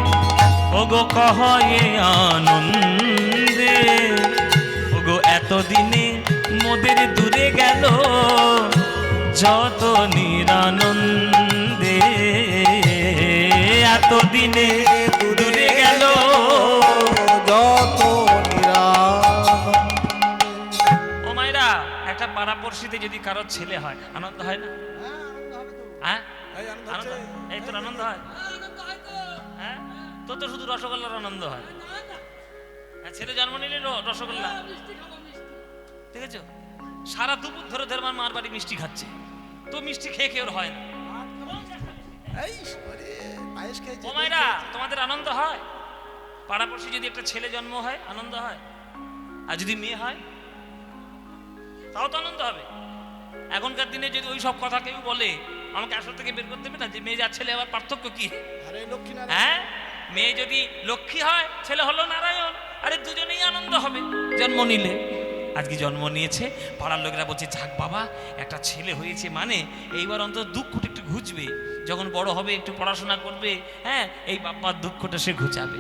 ওগো কহে আনন্দে, ওগো এতদিনে মোদের দূরে গেল যত নিরানন্দে, এতদিনে দূরে গেল। যত নিরানন্দ। ও মায়েরা, একটা পাড়াপড়শিতে যদি কারোর ছেলে হয় আনন্দ হয় না? হ্যাঁ আনন্দ, এই তোর আনন্দ হয়? হ্যাঁ তোর তো শুধু রসগোল্লার আনন্দ হয়। হ্যাঁ, ছেলে জন্ম নিলে রসগোল্লা, ঠিক আছে? সারা দুপুর ধরে ধরে আমার মার বাড়ি মিষ্টি খাচ্ছে, তো মিষ্টি খেয়ে খেয়ে ওর হয় না। এই ওরে, পায়েস খেয়েছে। ও মায়েরা, তোমাদের আনন্দ হয়? পাড়াপড়শি যদি একটা ছেলে জন্ম হয় আনন্দ হয়, আর যদি মেয়ে হয় তাও তো আনন্দ হবে। এখনকার দিনে যদি ওই সব কথা কেউ বলে, আমাকে আসল থেকে বের করতে দেবে না যে মেয়ে যার ছেলে আবার পার্থক্য কি? আরে লক্ষ্মী নারায়ণ। হ্যাঁ, মেয়ে যদি লক্ষ্মী হয়, ছেলে হলো নারায়ণ, আরে দুজনেই আনন্দ হবে জন্ম নিলে। আজকে জন্ম নিয়েছে, পাড়ার লোকেরা বলছে যাক বাবা একটা ছেলে হয়েছে, মানে এইবার অন্তত দুঃখটা একটু ঘুচবে, যখন বড় হবে একটু পড়াশোনা করবে, হ্যাঁ এই বাপ্পার দুঃখটা সে ঘুচাবে।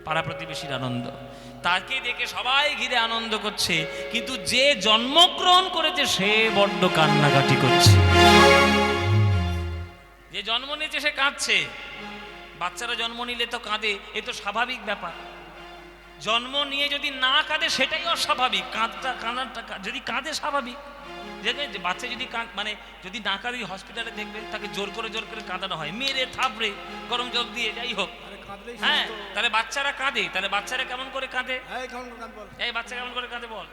পাড়া প্রতিবেশীর আনন্দ, তাকে দেখে সবাই ঘিরে আনন্দ করছে, কিন্তু যে জন্মগ্রহণ করেছে সে বড্ড কান্নাকাটি করছে। যে জন্ম নিয়েছে সে কাঁদছে। বাচ্চারা জন্ম নিলে তো কাঁদে, এ তো স্বাভাবিক ব্যাপার। জন্ম নিয়ে যদি না কাঁদে সেটাই অস্বাভাবিক, কাঁদাটা যদি কাঁদে স্বাভাবিক। যে বাচ্চা যদি মানে যদি না কাঁদে, হসপিটালে দেখবেন তাকে জোর করে কাঁদানো হয়, মেরে থাপড়ে গরম জল দিয়ে, যাই হোক। হ্যাঁ, তাহলে বাচ্চারা কাঁদে, তাহলে বাচ্চারা কেমন করে কাঁদে? এই বাচ্চা কেমন করে কাঁদে বল?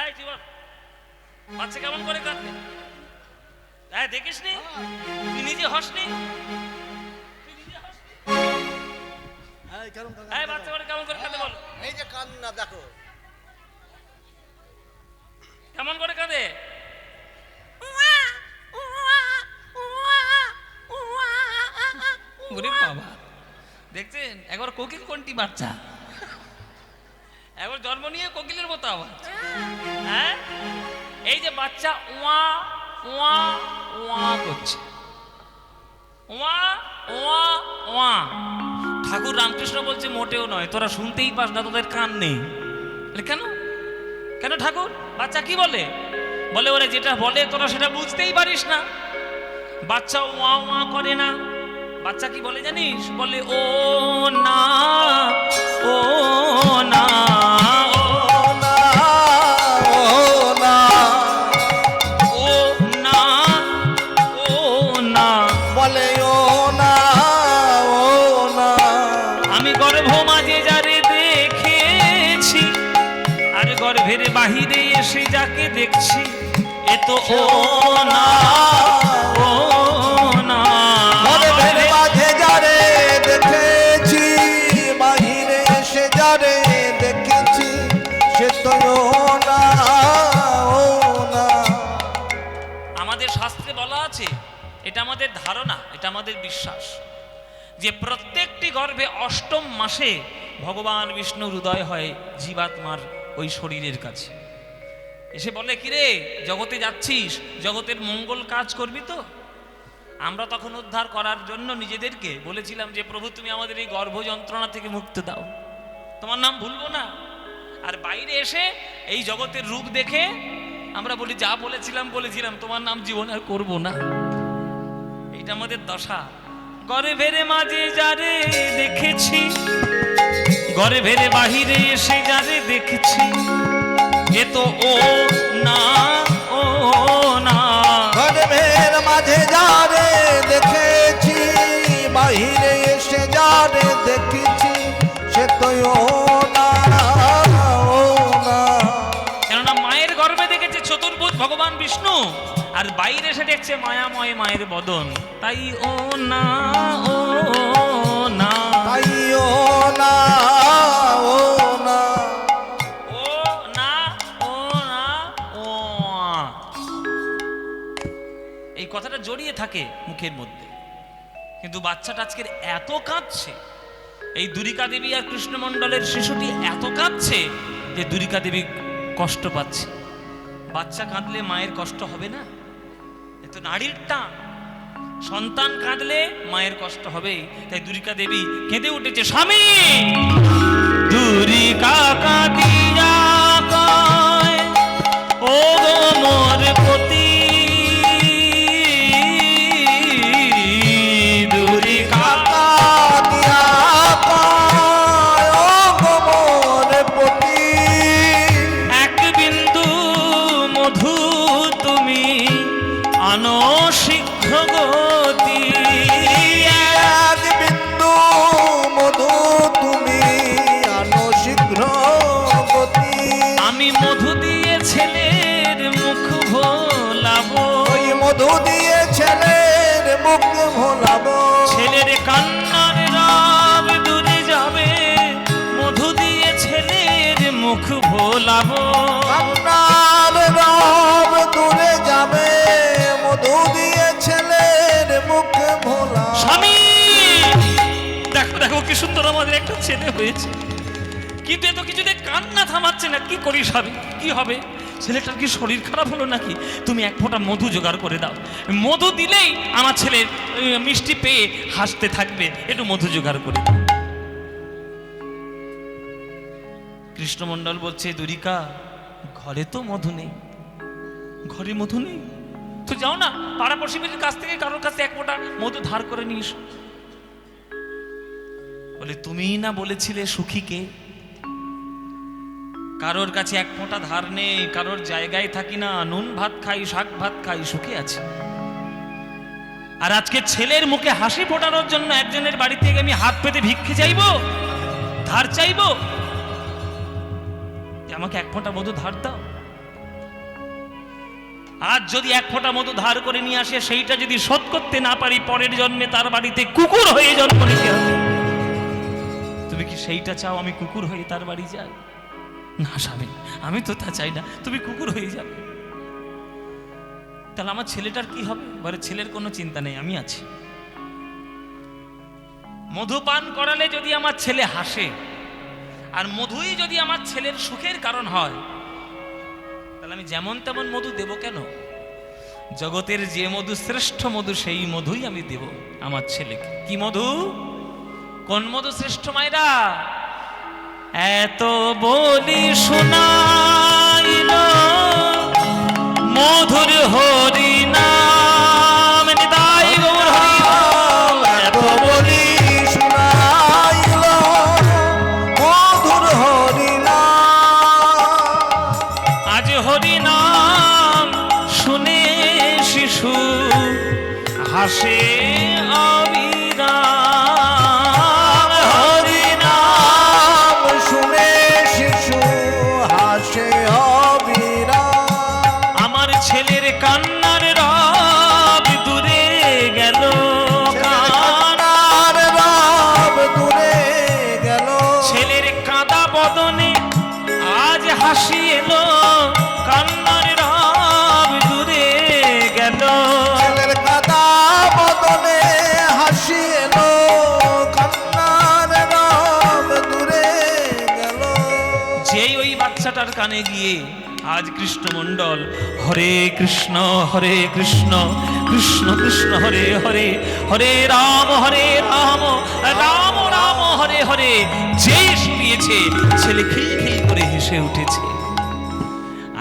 এই তুই বল, বাচ্চা কেমন করে কাঁদে? হ্যাঁ দেখিস নি, তুই নিজে হসনি? এই বাচ্চা কেমন করে কাঁদে বল? এই যে কান্না দেখো কেমন করে কাঁদে? ওরে বাবা, দেখছেন একবার কোকিল কোনটি বাচ্চা, একবার জন্ম নিয়ে কোকিলের মতো আওয়াজ। হ্যাঁ, এই যে বাচ্চা ওয়া ওয়া ওয়া করছে, ওয়া ওয়া ওয়া। ঠাকুর রামকৃষ্ণ বলছে মোটেও নয়, তোরা শুনতেই পাস না, তোদের কান নেই। কেন কেন ঠাকুর? বাচ্চা কি বলে? বলে ওরে যেটা বলে তোরা সেটা বুঝতেই পারিস না। বাচ্চা ওয়া ওয়া করে না, বাচ্চা কি বলে জানিস? বলে ও না ও না ও না ও না ও না ও না, বলে ও না ও না। আমি গর্ভ মাঝে যারে দেখেছি, আর গর্ভের বাহিরে এসে যাকে দেখছি, এ তো ও না ও না। গর্ভের মাঝে যারে দেখেছি, বাহিরে এসে যারে দেখেছি, সে তো ও না ও না। আমাদের শাস্ত্রে বলা আছে, এটা আমাদের ধারণা, এটা আমাদের বিশ্বাস, যে প্রত্যেকটি গর্ভে অষ্টম মাসে ভগবান বিষ্ণুর উদয় হয় জীবাত্মার ওই শরীরের কাছে। এসে বলে কিরে জগতে যাচ্ছিস, জগতের মঙ্গল কাজ করবি তো? আমরা তখন উদ্ধার করার জন্য নিজেদেরকে বলেছিলাম যে প্রভু তুমি আমাদের এই গর্ভ যন্ত্রণা থেকে মুক্ত দাও, তোমার নাম ভুলবো না। আর বাইরে এসে এই জগতের রূপ দেখে আমরা বলি যা বলেছিলাম তোমার নাম জীবন আর করবো না। এইটা আমাদের দশা। গর্ভের মাঝে যারে দেখেছি, গর্ভের বাহিরে এসে যারে দেখেছি, এ তো ও না, ও না। গর্ভের মাঝে যারে দেখেছি, বাহিরে এসে যারে দেখেছি, সে তো ও না, ও না। কেননা মায়ের গর্ভে দেখেছে চতুর্ভুজ ভগবান বিষ্ণু, আর বাইরে এসে দেখছে মায়াময় মায়ের বদন, তাই ও না, ও না, তাই ও না, ও না। ও না, ও না, ও। এই কথাটা জড়িয়ে থাকে মুখের মধ্যে, কিন্তু বাচ্চাটা আজকের এত কাঁদছে, এই দুরিকা দেবী আর কৃষ্ণমণ্ডলের শিশুটি এত কাঁদছে যে দুরিকা দেবী কষ্ট পাচ্ছে। বাচ্চা কাঁদলে মায়ের কষ্ট হবে না? এ তো নারীর টান। সন্তান কাঁদলে মায়ের কষ্ট হবে, তাই দুরিকা দেবী কেঁদে উঠেছে, স্বামী দুরিকা কাঁদিয়া কয়, ও গো মোর পতি, দুরিকা কাঁদিয়া কয়, ও গো মোর পতি, এক বিন্দু মধু তুমি আনো শীঘ্র গতি, এক বিন্দু মধু তুমি আনো শীঘ্র গতি। আমি মধু দিয়ে ছেলের মুখ ভোলাবো, ওই মধু দিয়ে ছেলের মুখ ভোলাবো, ছেলের কান্নার রব দূরে যাবে, মধু দিয়ে ছেলের মুখ ভোলাবো। কান্নার রব দূরে যাবে, মধু দিয়ে ছেলের মুখ ভোলা। স্বামী দেখো দেখো কি সুন্দর আমাদের একটা ছেলে হয়েছে, কিন্তু এত কিছুতে কান্না থামাচ্ছে না। কি করি স্বামী, কি হবে? ছেলেটার কি শরীর খারাপ হলো নাকি? তুমি এক ফোঁটা মধু জোগাড় করে দাও, মধু দিলেই আমার ছেলে মিষ্টি পেয়ে হাসতে থাকবে, একটু মধু জোগাড় করে দাও। কৃষ্ণমণ্ডল বলছে, দুরিকা ঘরে তো মধু নেই, ঘরে মধু নেই, তো যাও না পাড়া পড়শির কাছ থেকে কারোর কাছে এক ফোঁটা মধু ধার করে নিয়ে এসো। বলে তুমিই না বলেছিলে সুখীকে, কারোর কাছে এক ফোঁটা ধার নেই, কারোর জায়গায় থাকি না, নুন ভাত খাই, শাক ভাত খাই, সুখে আছি। আর আজকে ছেলের মুখে হাসি ফোটানোর জন্য একজনের বাড়ি থেকে আমি হাত পেতে ভিক্ষে চাইবো, ধার চাইবো, যে আমাকে এক ফোঁটা মধু ধার দাও। আজ যদি এক ফোঁটা মধু ধার করে নিয়ে আসে, সেইটা যদি শোধ করতে না পারি, পরের জন্মে তার বাড়িতে কুকুর হয়ে জন্ম নিতে হবে। তুমি কি সেইটা চাও আমি কুকুর হয়ে তার বাড়ি যাই? না স্বামী, আমি তো তা চাই না, তুমি কুকুর হয়ে যাবে। তাহলে আমার ছেলেটার কি হবে? বলে ছেলের কোনো চিন্তা নেই, আমি আছি। মধু পান করালে যদি আমার ছেলে হাসে, আর মধুই যদি আমার ছেলের সুখের কারণ হয়, তাহলে আমি যেমন তেমন মধু দেব কেন? জগতের যে মধু শ্রেষ্ঠ মধু, সেই মধুই আমি দেব আমার ছেলেকে। কি মধু? কোন মধু শ্রেষ্ঠ মায়েরা? এত বলি শোনাইল মধুর হরি নাম, নিতাই গৌর হরি বল। এত বলি শোনাইল মধুর হরি নাম, আজ হরি নাম শুনে শিশু হাসে অবিরাম। হরি নাম শুনে শিশু হাসে অবিরাম। আমার ছেলের কান্নার রব দূরে গেল, কান্নার রব দূরে গেল, ছেলের কাঁদা বদনে আজ হাসি এলো, কান্নার রব দূরে গেল। ছেলের কাদা বদনে হাসি এলো, কান্নার রব দূরে গেল। যেই ওই বাচ্চাটার কানে গিয়ে আজ কৃষ্ণমণ্ডল হরে কৃষ্ণ কৃষ্ণ কৃষ্ণ হরে হরে, হরে রাম রাম রাম হরে হরে। যেই শুনিয়েছে ছেলে খিলখিল করে হেসে উঠেছে।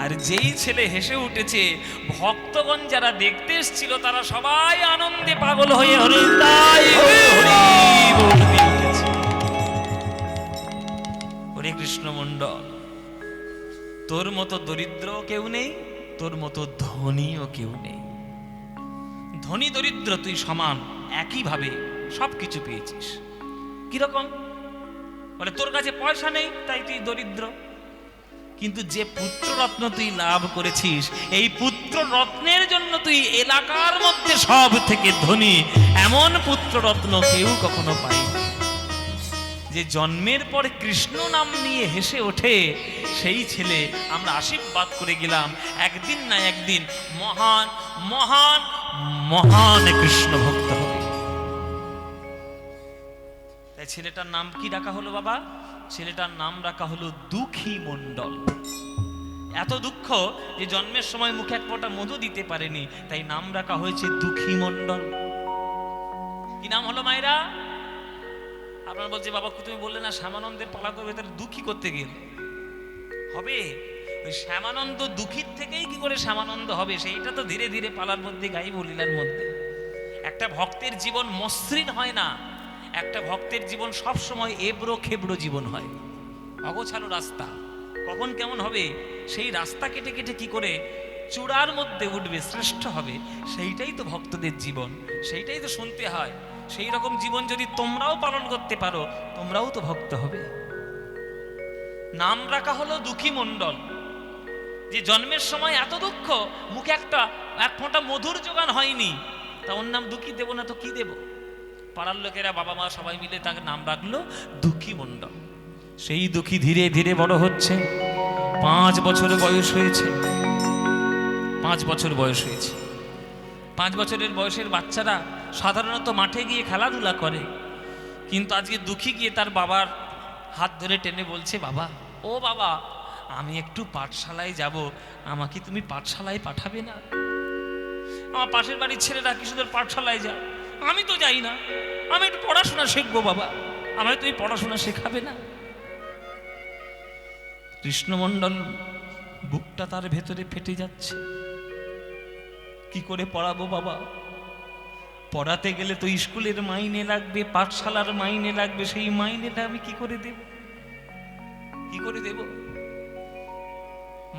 আর যেই ছেলে হেসে উঠেছে, ভক্তগণ যারা দেখতে এসেছিল তারা সবাই আনন্দে পাগল হয়ে হরে তাই উঠেছে। হরে কৃষ্ণমণ্ডল, তোর মতো দরিদ্র কেউ নেই, তোর মতো ধনীও কেউ নেই। ধনী দরিদ্র তুই সমান, একইভাবে সবকিছু পেয়েছিস। কিরকম বলে, তোর কাছে পয়সা নেই তাই তুই দরিদ্র, কিন্তু যে পুত্র রত্ন তুই লাভ করেছিস, এই পুত্র রত্নের জন্য তুই এলাকার মধ্যে সব থেকে ধনী। এমন পুত্র রত্ন কেউ কখনো পায়নি। যে জন্মের পর কৃষ্ণ নাম নিয়ে হেসে ওঠে, সেই ছেলে আমরা আশীর্বাদ করে গেলাম একদিন না একদিন মহান মহান মহান কৃষ্ণ ভক্ত হবে। তাই ছেলেটার নাম কি রাখা হলো বাবা? ছেলেটার নাম রাখা হলো দুঃখী মণ্ডল। এত দুঃখ যে জন্মের সময় মুখে এক ফোঁটা মধু দিতে পারেনি, তাই নাম রাখা হয়েছে দুঃখী মণ্ডল। কি নাম হলো মায়েরা? আপনারা বলছে, বাবা তুমি বললে না শ্যামানন্দের পালা করবে, তাহলে দুঃখী করতে গেলে হবে? ওই শ্যামানন্দ দুঃখীর থেকেই কি করে শ্যামানন্দ হবে, সেইটা তো ধীরে ধীরে পালার মধ্যে গাইব লীলার মধ্যে। একটা ভক্তের জীবন মসৃণ হয় না, একটা ভক্তের জীবন সব সময় এবড়ো খেবড়ো জীবন হয়, অগোছালো রাস্তা। কখন কেমন হবে সেই রাস্তা কেটে কেটে কি করে চূড়ার মধ্যে উঠবে, শ্রেষ্ঠ হবে, সেইটাই তো ভক্তদের জীবন, সেইটাই তো শুনতে হয়। সেই রকম জীবন যদি তোমরাও পালন করতে পারো, তোমরাও তো ভক্ত হবে। নাম রাখা হলো দুঃখী মণ্ডল। যে জন্মের সময় এত দুঃখ, মুখে এক ফোঁটা মধুর জোগান হয়নি, তা ওর নাম দুঃখী দেব না তো কি দেব? পাড়ার লোকেরা বাবা মা সবাই মিলে তাকে নাম রাখলো দুঃখী মণ্ডল। সেই দুঃখী ধীরে ধীরে বড় হচ্ছে। 5 বছর বয়স হয়েছে। 5 বছর বয়স হয়েছে। 5 বছরের বয়সের বাচ্চারা সাধারণত মাঠে গিয়ে খেলাধুলা করে, কিন্তু আজকে দুঃখী গিয়ে তার বাবার হাত ধরে টেনে বলছে, বাবা ও বাবা, আমি একটু পাঠশালায় যাব, আমাকে তুমি পাঠশালায় পাঠাবে না? আমার পাশের বাড়ির ছেলেরা কি সুন্দর পাঠশালায় যায়, আমি তো যাই না, আমি একটু পড়াশোনা শিখবো, বাবা আমায় তুমি পড়াশোনা শেখাবে না? কৃষ্ণমণ্ডল বুকটা তার ভেতরে ফেটে যাচ্ছে। কি করে পড়াবো বাবা? পড়াতে গেলে তো স্কুলের মাইনে লাগবে, পাঠশালার মাইনে লাগবে, সেই মাইনেটা আমি কি করে দেব? কি করে দেব?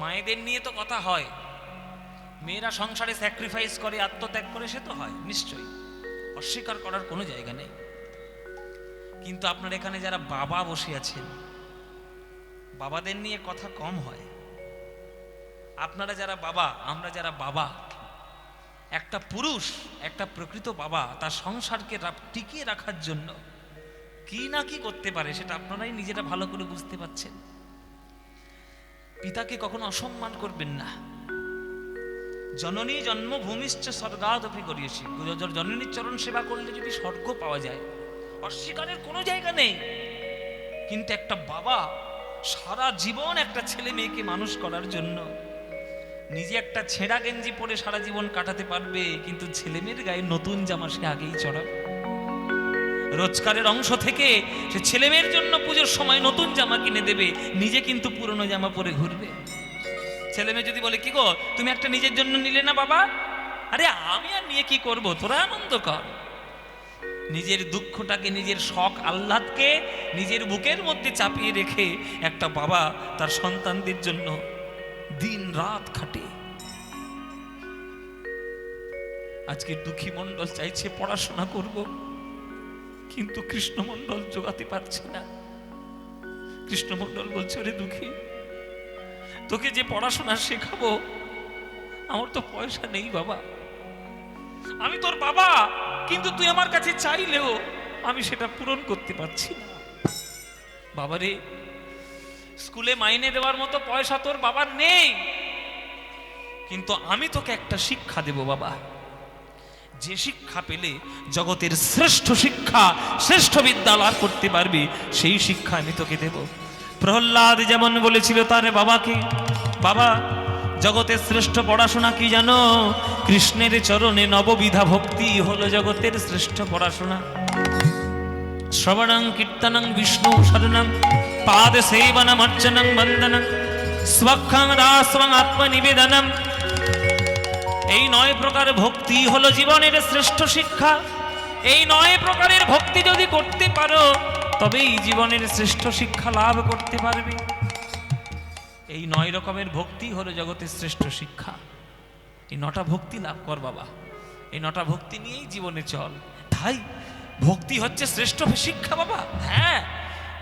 মায়েদের নিয়ে তো কথা হয়, মেয়েরা সংসারে স্যাক্রিফাইস করে, আত্মত্যাগ করে, সে তো হয় নিশ্চয়ই, অস্বীকার করার কোনো জায়গা নেই। কিন্তু আপনার এখানে যারা বাবা বসে আছেন, বাবাদের নিয়ে কথা কম হয়। আপনারা যারা বাবা, আমরা যারা বাবা, একটা পুরুষ, একটা প্রকৃত বাবা তার সংসারকে টিকিয়ে রাখার জন্য কি না কি করতে পারে, সেটা আপনারাই নিজেরা ভালো করে বুঝতে পারছেন। পিতাকে কখনো অসম্মান করবেন না। জননী জন্মভূমিশ্চ স্বর্গাদপি করিয়েছি। জননীর চরণ সেবা করলে যদি স্বর্গ পাওয়া যায়, অস্বীকারের কোনো জায়গা নেই। কিন্তু একটা বাবা সারা জীবন একটা ছেলে মেয়েকে মানুষ করার জন্য নিজে একটা ছেঁড়া গেঞ্জি পরে সারা জীবন কাটাতে পারবে, কিন্তু ছেলে মেয়ের গায়ে নতুন জামা সে আগেই চড়াবে। রোজগারের অংশ থেকে সে ছেলে মেয়ের জন্য পুজোর সময় নতুন জামা কিনে দেবে, নিজে কিন্তু পুরনো জামা পরে ঘুরবে। ছেলে মেয়ে যদি বলে, কি গো তুমি একটা নিজের জন্য নিলে না বাবা? আরে আমি আর নিয়ে কি করব, তোরা আনন্দ কর। নিজের দুঃখটাকে, নিজের শখ আহ্লাদকে নিজের বুকের মধ্যে চাপিয়ে রেখে একটা বাবা তার সন্তানদের জন্য দিন রাত খাটে। আজকে দুঃখী মণ্ডল চাইছে পড়াশোনা করব, কিন্তু কৃষ্ণমণ্ডল জোগাতে পারছে না। কৃষ্ণমণ্ডল বলছে, ওরে দুঃখী, তোকে যে পড়াশোনা শেখাবো, আমার তো পয়সা নেই বাবা। আমি তোর বাবা, কিন্তু তুই আমার কাছে চাইলেও আমি সেটা পূরণ করতে পারছি না। বাবারে, স্কুলে মাইনে দেওয়ার মতো পয়সা তোর বাবার নেই, কিন্তু আমি তোকে একটা শিক্ষা দেব বাবা। যে শিক্ষা পেলে জগতের শ্রেষ্ঠ শিক্ষা, শ্রেষ্ঠ বিদ্যা লাভ করতে পারবি, সেই শিক্ষা আমি তোকে দেব। প্রহ্লাদ যেমন বলেছিল তার বাবাকে, বাবা, জগতের শ্রেষ্ঠ পড়াশোনা কি জানো? কৃষ্ণের চরণে নববিধা ভক্তি হলো জগতের শ্রেষ্ঠ পড়াশোনা। শ্রবণং কীর্তনং বিষ্ণু শরণং পাদ সেবনম অর্চনং বন্দনং স্বক্ষং দাস্বং আত্মনিবেদনম। এই 9 প্রকার ভক্তি হলো জীবনের শ্রেষ্ঠ শিক্ষা। এই 9 প্রকারের ভক্তি যদি করতে পারো তবেই জীবনের শ্রেষ্ঠ শিক্ষা লাভ করতে পারবে। এই 9 রকমের ভক্তি হলো জগতের শ্রেষ্ঠ শিক্ষা। এই 9টা ভক্তি লাভ কর বাবা, এই 9টা ভক্তি নিয়েই জীবনে চল। তাই ভক্তি হচ্ছে শ্রেষ্ঠ শিক্ষা বাবা। হ্যাঁ,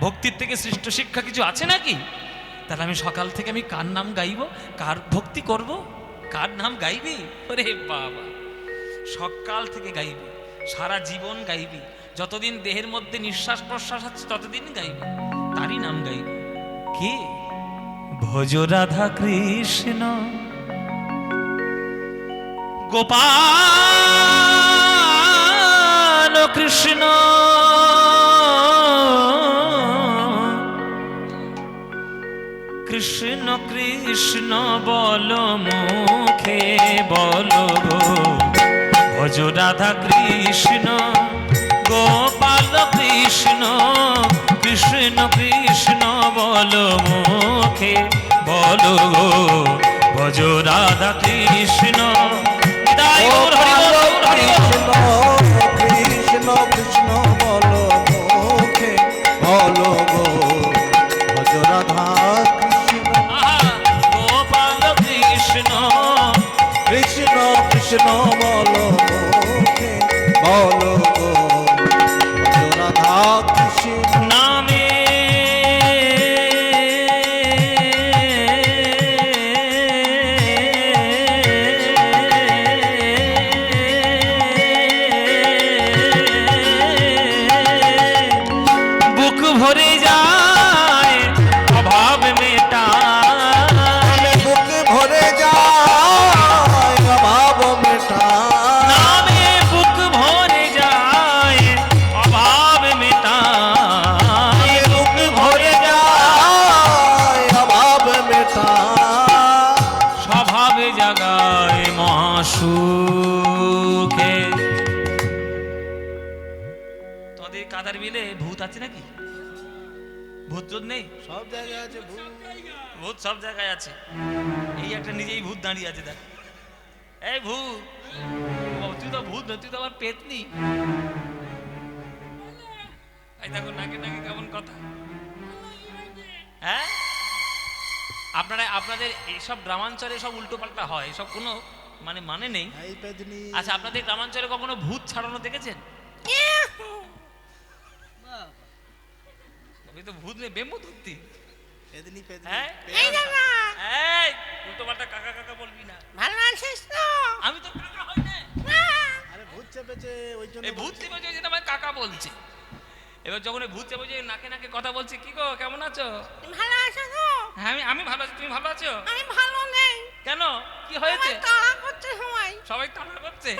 ভক্তির থেকে শ্রেষ্ঠ শিক্ষা কিছু আছে নাকি? তাহলে আমি সকাল থেকে আমি কার নাম গাইব, কার ভক্তি করব, কার নাম গাইবি? ওরে বাবা, সকাল থেকে গাইবি, সারা জীবন গাইবি, যতদিন দেহের মধ্যে নিঃশ্বাস প্রশ্বাস আছে ততদিন গাইবি, তারই নাম গাইবি। কে? ভজ রাধা কৃষ্ণ গোপাল কৃষ্ণ কৃষ্ণ কৃষ্ণ বল মুখে বলো গো, ভজ রাধা কৃষ্ণ গোপাল কৃষ্ণ কৃষ্ণ কৃষ্ণ বল মুখে বলো গো, ভজ রাধা কৃষ্ণ। কৃষ্ণ কৃষ্ণ বলো মুখে বলো গো, ভজ রাধা কৃষ্ণ গোপাল কৃষ্ণ কৃষ্ণ কৃষ্ণ বলো মুখে বলো গো, ভজ রাধা কৃষ্ণ। নামে ভরে যায় অভাব মেটায়, বুক ভরে যায় অভাব মেটায়, নামে বুক ভরে যায় অভাব মেটায়, বুক ভরে যায় অভাব মেটায়, স্বভাবে জাগায় মহাসুখে। তোদের কাদার বিলে ভূত আছে নাকি? ভূত তো নেই? সব জায়গায় আছে ভূত। ভূত সব জায়গায় আছে। এই একটা নিজেই ভূত দাঁড়িয়ে আছে, দেখ। এই ভূত, বাবা, তুই তো ভূত না, তুই তো আমার পেতনি। এই দেখো নাকে নাকে কেমন কথা। হ্যাঁ, আপনাদের এইসব গ্রামাঞ্চলে সব উল্টো পাল্টা হয়, এসব কোনো মানে নেই। এই পেদনি আচ্ছা, আপনাদের গ্রামাঞ্চলে কখনো ভূত ছাড়ানো দেখেছেন? আমি তো ভূত নেই, বেম্বু ধরতি। পেদনি পেদনি হ্যাঁ, এই দাদা, এই উল্টো পাল্টা কাকা কাকা বলবি না। ভালো আছিস তো? আমি তো কাকা হই না। আরে ভূত চেপেছে ওই জন্য এই ভূত চেপে যেটা আমায় কাকা বলছে। এবার যখন এই ভূত চেপে যে নাকে নাকে কথা বলছে, কি গো কেমন আছো? তুমি ভালো আছো তো? হ্যাঁ, আমি ভালো আছি, তুমি ভালো আছো? আমি ভালো নেই। কেন, কি হয়েছে? আমায় তাড়া করছে সবাই। সবাই তাড়া করছে?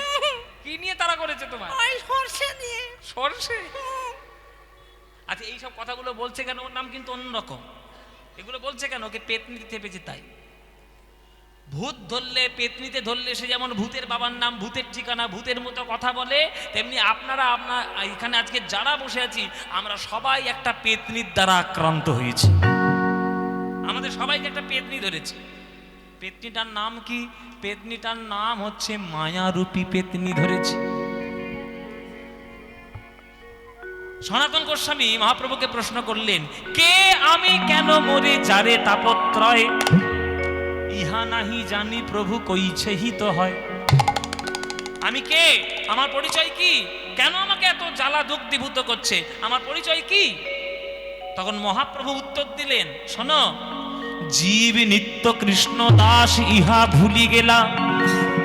কি নিয়ে তাড়া করেছে তোমার? ওই সর্ষে দিয়ে। সরষে? আচ্ছা, এই সব কথাগুলো বলছে কেন? ওর নাম কিন্তু অন্যরকম। এগুলো বলছে কেন? ওকে পেতনিতে চেপেছে তাই। ভূত ধরলে, পেতনিতে ধরলে সে যেমন ভূতের বাবার নাম, ভূতের ঠিকানা, ভূতের মতো কথা বলে, তেমনি আপনার এখানে আজকে যারা বসে আছি আমরা সবাই একটা পেতনির দ্বারা আক্রান্ত হয়েছি। আমাদের সবাইকে একটা পেতনি ধরেছে। পেতনিটার নাম কি? পেতনিটার নাম হচ্ছে মায়ারূপী পেতনি ধরেছে। সনাতন গোস্বামী মহাপ্রভুকে প্রশ্ন করলেন, কে আমি কেন মরে যারে তাপত্রয়, ইহা নাহি জানি প্রভু কইছে হি তো হয়। আমি কে? আমার পরিচয় কি? কেন আমাকে এত জ্বালা দুঃখীভূত করছে? আমার পরিচয় কি? তখন মহাপ্রভু উত্তর দিলেন, শোনো, জীব নিত্য কৃষ্ণ দাস ইহা ভুলি গেলা,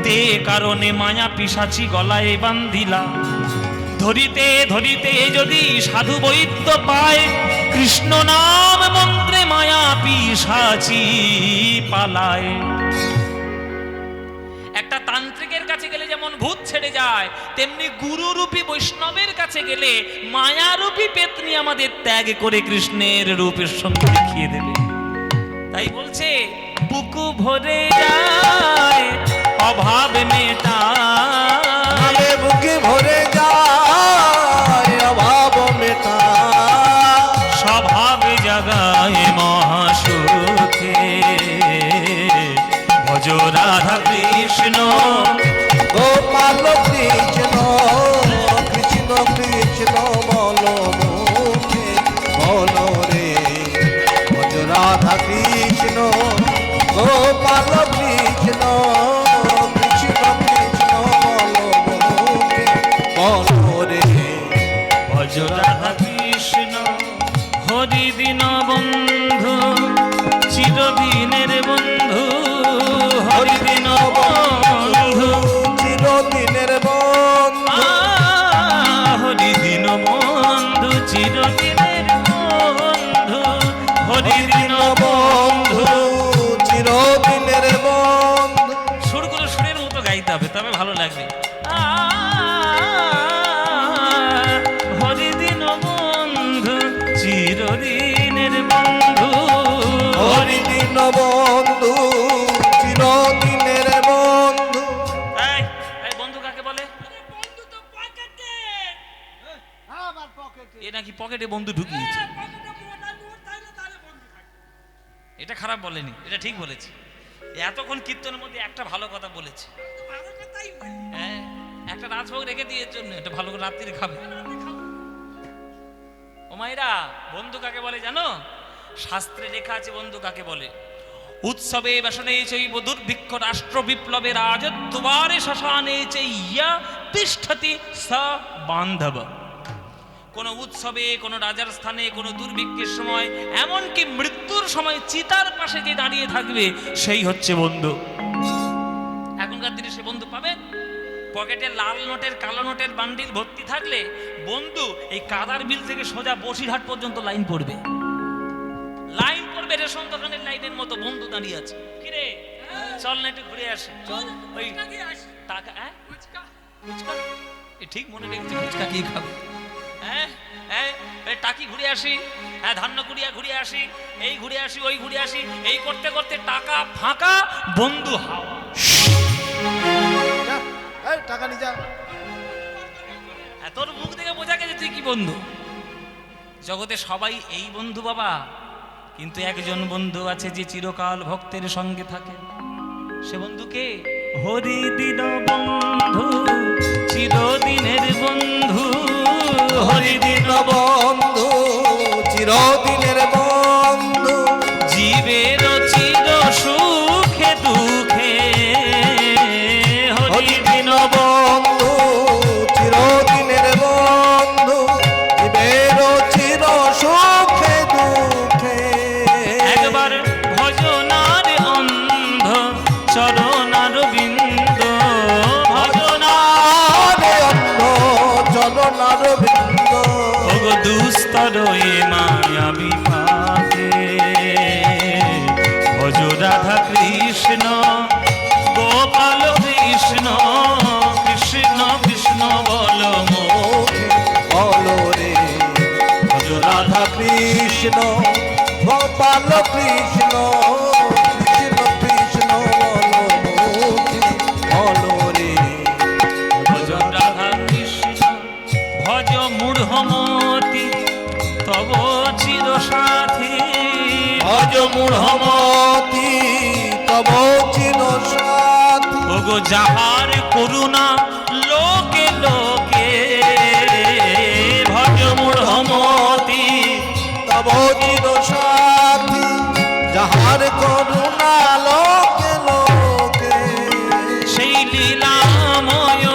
তে কারণে মায়া পিশাচি গলায় বান্ধিলা। ধরিতে ধরিতে যদি সাধু বৈদ্য পায়, কৃষ্ণ নাম মন্ত্রে মায়া পিশাচি পালায়। একটা তান্ত্রিকের কাছে গেলে যেমন ভূত ছেড়ে যায়, তেমনি গুরুরূপী বৈষ্ণবের কাছে গেলে মায়ারূপী পেতনি আমাদের ত্যাগ করে কৃষ্ণের রূপের সঙ্গে দেখিয়ে দেবে। তাই বলছে, বুক ভরে যায় অভাব মেটায় নামে বুকে ভরে যায় অভাব মেটা স্বভাব জাগায় মহাসুখে ভজ রাধা কৃষ্ণ গোপাল কৃষ্ণ কৃষ্ণ কৃষ্ণ বলো মুখে বলো রে ভজ রাধা কৃষ্ণ গোপাল কৃষ্ণ কৃষ্ণ কৃষ্ণ বলো মুখে বলো রে ভজ রাধা কৃষ্ণ হরি দিন বন্ধু চিরদিনের বন্ধু হরি দিন বন্ধু চিরদিনের বন্ধু হরি দিন বন্ধু চিরদিনের বন্ধু হরি দিন বন্ধু চিরদিনের বন্ধু সুরগুলো সুরের মতো গাইতে হবে তবে ভালো লাগবে হরি দিন বন্ধু চিরদিনের বন্ধু হরি দিন বন্ধু চিরদিনের বন্ধু এই এই বন্ধু কাকে বলে বন্ধু তো পকেটে এ নাকি পকেটে বন্ধু ঢুকিয়েছে পকেটে মোটা নোট তাইলে তাহলে বন্ধু থাকে এটা খারাপ বলেনি এটা ঠিক বলেছে এতক্ষণ কীর্তনের মধ্যে একটা ভালো কথা বলেছে ভালো কথাই বলি হ্যাঁ একটা রাজভোগ রেখে দিয়ে জন্য এটা ভালো করে রাত্রি খাবে ও মায়েরা বন্ধু কাকে বলে জানো শাস্ত্রে লেখা আছে বন্ধু কাকে বলে উৎসবে বসনে চৈব দুর্ভিক্ষ রাষ্ট্র বিপ্লবে রাজদ্বারে শ্মশানে চৈয়া তিষ্ঠতি স বান্ধব কোন উৎসবে কোন রাজার স্থানে কোন দুর্ভিক্ষের সময় এমনকি মৃত্যুর সময় চিতার পাশে যে দাঁড়িয়ে থাকবে সেই হচ্ছে বন্ধু এখনকার দিনে সে বন্ধু পাবে পকেটে লাল নোটের কালো নোটের বান্ডিল ভর্তি থাকলে বন্ধু এই কাদার বিল থেকে সোজা বসিরহাট পর্যন্ত লাইন পড়বে রেশন দোকানের লাইনের মতো বন্ধু দাঁড়িয়ে আছে কিরে চল না একটু ঘুরে আসি ওই টাকা ফুচকা ঠিক মনে রেখেছি ফুচকা কি খাবে টাকি ঘুরে আসি ধান্য কুড়িয়া ঘুরে আসি এই ঘুরে আসি ওই ঘুরে আসি এই করতে করতে টাকা ফাঁকা বন্ধু হাওয়া টাকা নিয়ে যা তোর মুখ থেকে বোঝা গেছে তুই কি বন্ধু জগতে সবাই এই বন্ধু বাবা কিন্তু একজন বন্ধু আছে যে চিরকাল ভক্তের সঙ্গে থাকে সে বন্ধুকে হরি দিন বন্ধু চিরদিনের বন্ধু হরি দিন বন্ধু চিরদিনের বন্ধু জীবের চির সুখে দুঃখে হরি দিন বন্ধু চিরদিনের বন্ধু জীবের চির সুখে দুঃখে একবার ভজনার অন্ধ চরণার বিন্দ ভজনার অন্ধ চরণার বৃন্দ ওগো দুস্তর এ মায়া বিপাকে ভজ রাধা কৃষ্ণ গোপাল কৃষ্ণ কৃষ্ণ কৃষ্ণ বল মুখে বলো রে ভজ রাধা কৃষ্ণ গোপাল কৃষ্ণ কৃষ্ণ কৃষ্ণ বলো মুখে বলো রে ভজ রাধা কৃষ্ণ ভজ মূঢ়মতি তব চির সাথী ভজ মূঢ়মতি তব চির সাথী ওগো যাহার করুণা লোকে লোকে ভজ মূঢ়মতি তব চির সাথী যাহার করুণা লোকে লোকে সেই লীলাময়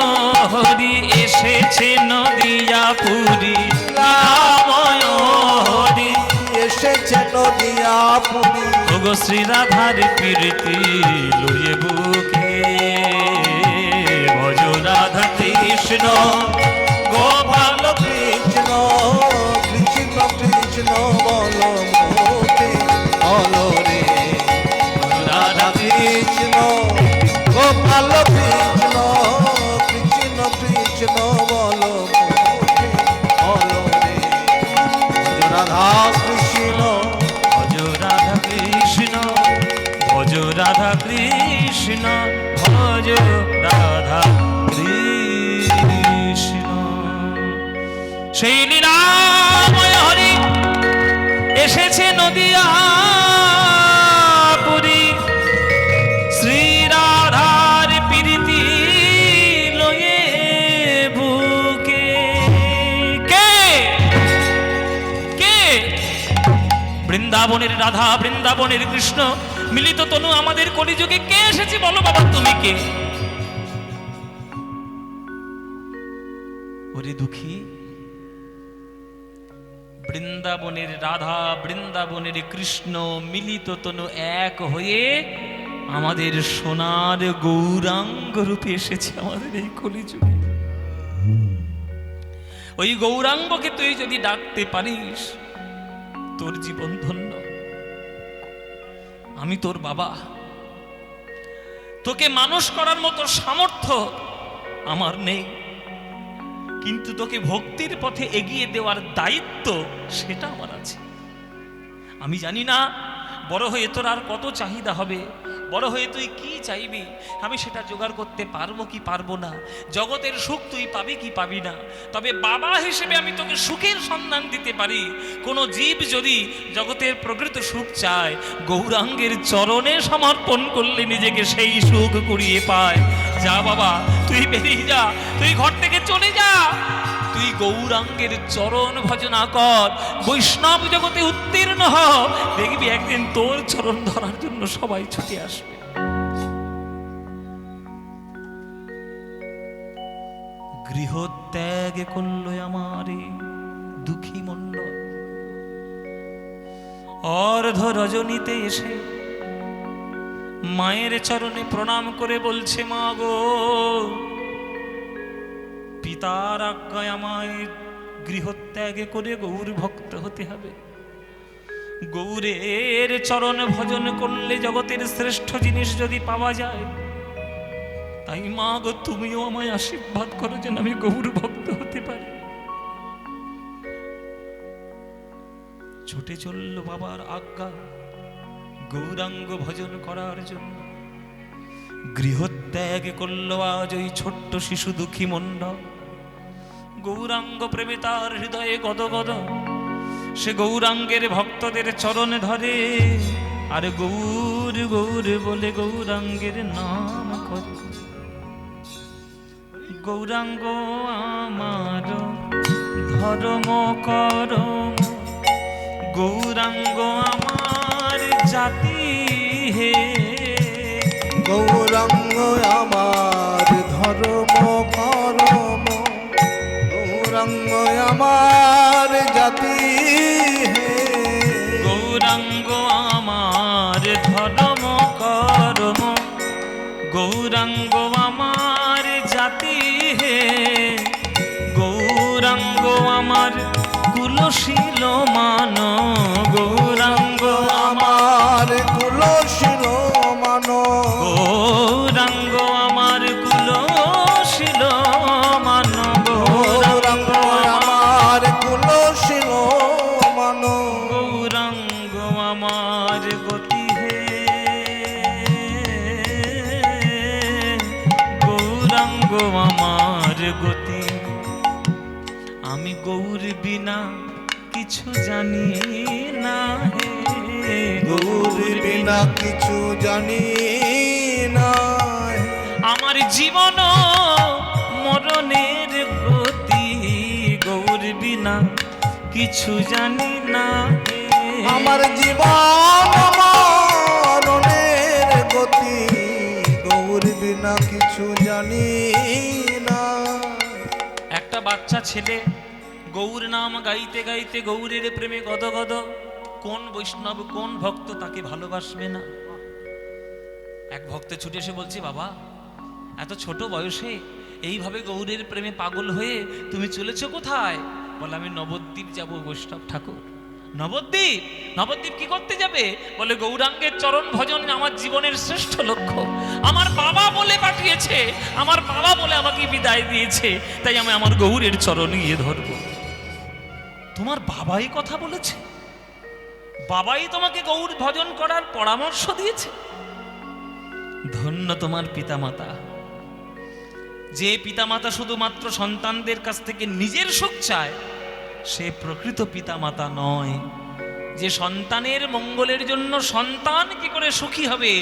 হরি এসেছে নদিয়া পুরী লীলাময় হরি এসেছে নদিয়া পুরী ওগো শ্রী রাধার প্রীতি লয়ে বুকে ভজ রাধা কৃষ্ণ গোপাল কৃষ্ণ কৃষ্ণ কৃষ্ণ বলো মুখে বলো রে রাধা কৃষ্ণ গোপাল কৃষ্ণ কৃষ্ণ কৃষ্ণ বলো মুখে বলো রে রাধা কৃষ্ণ ভজ রাধা কৃষ্ণ ভজ কৃষ্ণ ভজ রাধা কৃষ্ণ। সেই লীলাময় হরি এসেছে নদিয়া পুরী, শ্রী রাধার প্রীতি লয়ে বুকে। কে কে? বৃন্দাবনের রাধা, বৃন্দাবনের কৃষ্ণ, মিলিত তনু আমাদের কলিযুগে কে এসেছে বলো বাবা, তুমি কে? ওরে দুঃখী, বৃন্দাবনের রাধা, বৃন্দাবনের কৃষ্ণ মিলিত তনু এক হয়ে আমাদের সোনার গৌরাঙ্গ রূপে এসেছে আমাদের এই কলিযুগে। ওই গৌরাঙ্গকে তুই যদি ডাকতে পারিস, তোর জীবন ধন্য। আমি তোর বাবা, তোকে মানুষ করার মতো সামর্থ্য আমার নেই, কিন্তু তোকে ভক্তির পথে এগিয়ে দেওয়ার দায়িত্ব সেটা আমার আছে। আমি জানি না বড় হয়ে তোর আর কত চাহিদা হবে, বড় হয়ে তুই কি চাইবি, আমি সেটা জোগাড় করতে পারবো কি পারবো না, জগতের সুখ তুই পাবি কি পাবি না। তবে বাবা হিসেবে আমি তোকে সুখের সন্ধান দিতে পারি। কোনো জীব যদি জগতের প্রকৃত সুখ চায়, গৌরাঙ্গের চরণে সমর্পণ করলে নিজেকে সেই সুখ কুড়িয়ে পায়। যা বাবা, তুই বেরিয়ে যা, তুই ঘর থেকে চলে যা, তুই গৌরাঙ্গের চরণ ভজনা কর, বৈষ্ণব জগতে উত্তীর্ণ হ, দেখবি একদিন তোর চরণ ধরার জন্য সবাই ছুটে আসবে। গৃহত্যাগ করল আমারে দুঃখী মণ্ডল, অর্ধ রজনীতে এসে মায়ের চরণে প্রণাম করে বলছে, মা গো, পিতার আজ্ঞায় আমায় গৃহত্যাগ করে গৌর ভক্ত হতে হবে। গৌরের চরণ ভজন করলে জগতের শ্রেষ্ঠ জিনিস যদি পাওয়া যায়, তাই মা গো তুমিও আমায় আশীর্বাদ করো যেন আমি গৌর ভক্ত হতে পারি। ছুটে চলল বাবার আজ্ঞা গৌরাঙ্গ ভজন করার জন্য। গৃহত্যাগ করল আজ ওই ছোট্ট শিশু দুঃখী মণ্ডল। গৌরাঙ্গ প্রেমে তার হৃদয়ে গদগদ, সে গৌরাঙ্গের ভক্তদের চরণে ধরে আর গৌর গৌর বলে গৌরাঙ্গের নাম করে। গৌরাঙ্গ আমার ধর্ম করম, গৌরাঙ্গ আমার জাতি হে, গৌরাঙ্গ আমার ধর্ম করম, গৌরাঙ্গ আমার জাতি হে, গৌরাঙ্গ আমার ধর্ম করম, গৌরাঙ্গ আমার জাতি হে, গৌরাঙ্গ আমার কুলশীল মান, গৌরাঙ্গ আমার কুলশীল মান, গৌরাঙ্গ আমার কুলশীল মান, গৌরাঙ্গ আমার কুলশীল মান, গৌরাঙ্গ আমার গতি হে, গৌরাঙ্গ আমার গতি। আমি গৌর বিনা কিছু জানি না হে, গৌর বিনা কিছু জানি না, আমার জীবন মরণের গতি, গৌর বিনা কিছু জানি না হে। আমার জীবন মরণের গতি, গৌর বিনা কিছু জানি না। একটা বাচ্চা ছেলে গৌর নাম গাইতে গাইতে গৌরের প্রেমে গদগদ, কোন বৈষ্ণব কোন ভক্ত তাকে ভালোবাসবে না? এক ভক্ত ছুটে এসে বলছে, বাবা এত ছোট বয়সে এইভাবে গৌরের প্রেমে পাগল হয়ে তুমি চলেছো কোথায়? বলে আমি নবদ্বীপ যাব বৈষ্ণব ঠাকুর। নবদ্বীপ? নবদ্বীপ কি করতে যাবে? বলে গৌরাঙ্গের চরণ ভজন আমার জীবনের শ্রেষ্ঠ লক্ষ্য। আমার বাবা বলে পাঠিয়েছে, আমার বাবা বলে আমাকে বিদায় দিয়েছে, তাই আমি আমার গৌরের চরণ গিয়ে ধরব। তোমার বাবাই কথা বলেছে? বাবাই তোমাকে গৌর ভজন করার পরামর্শ দিয়েছে? ধন্য তোমার পিতামাতা। যে পিতামাতা শুধুমাত্র সন্তানদের কাছ থেকে নিজের সুখ চায়, সে প্রকৃত পিতামাতা নয়। যে সন্তানের মঙ্গলের জন্য সন্তান কি করে সুখী হবে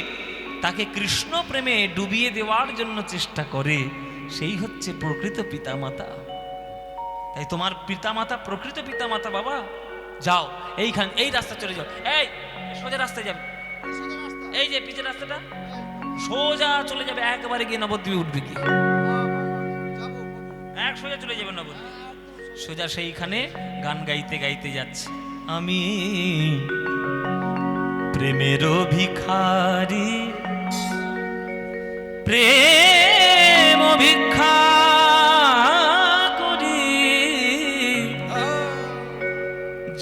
তাকে কৃষ্ণ প্রেমে ডুবিয়ে দেওয়ার জন্য চেষ্টা করে, সেই হচ্ছে প্রকৃত পিতামাতা। তাই তোমার পিতামাতা প্রকৃত পিতামাতা বাবা। যাও এই রাস্তা চলে যাও, এই সোজা রাস্তায় যাবে, এই যে পিছের রাস্তাটা সোজা চলে যাবে, একবারে গিয়ে নবদ্বীপে উঠবে, কি এক সোজা চলে যাবে নবদ্বীপ। সোজা সেইখানে গান গাইতে গাইতে যাচ্ছে, আমি প্রেমের ভিখারি, প্রেম ভিক্ষা করি,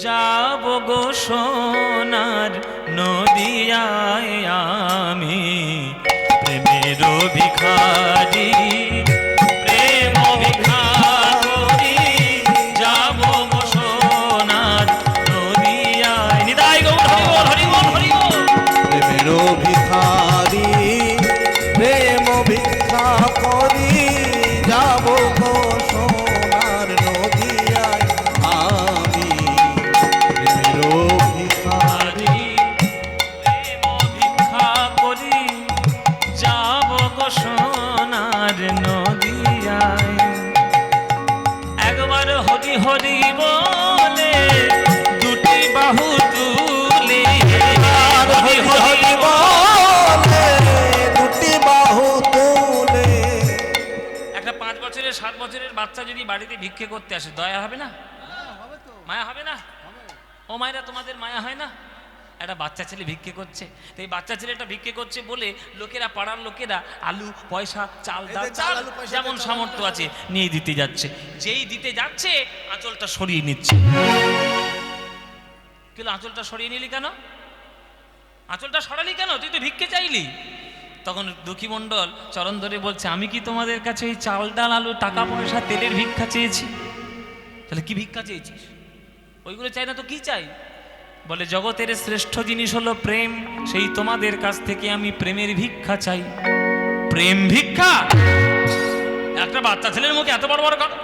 যাব গো সোনার নদিয়ায় আমি প্রেমের ভিখারি, প্রেম ভিক্ষা করি, যাব গো সোনার নদিয়ায়। নিতাই গৌর হরি বল, হরি বল, হরি বল। প্রেমের ভিখারি, প্রেম ভিক্ষা করি, যাব গো সোনার নদিয়ায় আমি প্রেমের ভিখারি। প্রেম ভিক্ষা করি, যাব গো সোনার নদিয়ায়। একবার হরি হরি বলে দুটি বাহু তুলে, আর হরি হরি বলে দুটি বাহু তুলে। একটা 5 বছরের 7 বছরের বাচ্চা যদি বাড়িতে ভিক্ষে করতে আসে, দয়া হবে না? মায়া হবে না? ও মায়েরা, তোমাদের মায়া হয় না? একটা বাচ্চা ছেলে ভিক্ষে করছে, তো এই বাচ্চা ছেলেটা ভিক্ষে করছে বলে লোকেরা, পাড়ার লোকেরা আলু পয়সা চাল ডাল এদের চাল, আলু, পয়সা, যেমন চাল, সামর্থ্য আছে নিয়ে দিতে যাচ্ছে। যেই দিতে যাচ্ছে আঁচলটা সরিয়ে নিচ্ছে। কিন্তু আঁচলটা সরিয়ে নিলি কেন? আঁচলটা সরালি কেন? তুই তো ভিক্ষে চাইলি। তখন দুঃখী মণ্ডল চরণ ধরে বলছে, আমি কি তোমাদের কাছে ওই চাল ডাল আলু টাকা পয়সা তেলের ভিক্ষা চেয়েছি? তাহলে কি ভিক্ষা চেয়েছিস? ওইগুলো চাই না তো কি চাই? বলে, জগতের শ্রেষ্ঠ জিনিস হলো প্রেম, সেই তোমাদের কাছ থেকে আমি প্রেমের ভিক্ষা চাই। প্রেম ভিক্ষা? একটা বাচ্চা ছেলের মুখে এত বড় বড় কথা!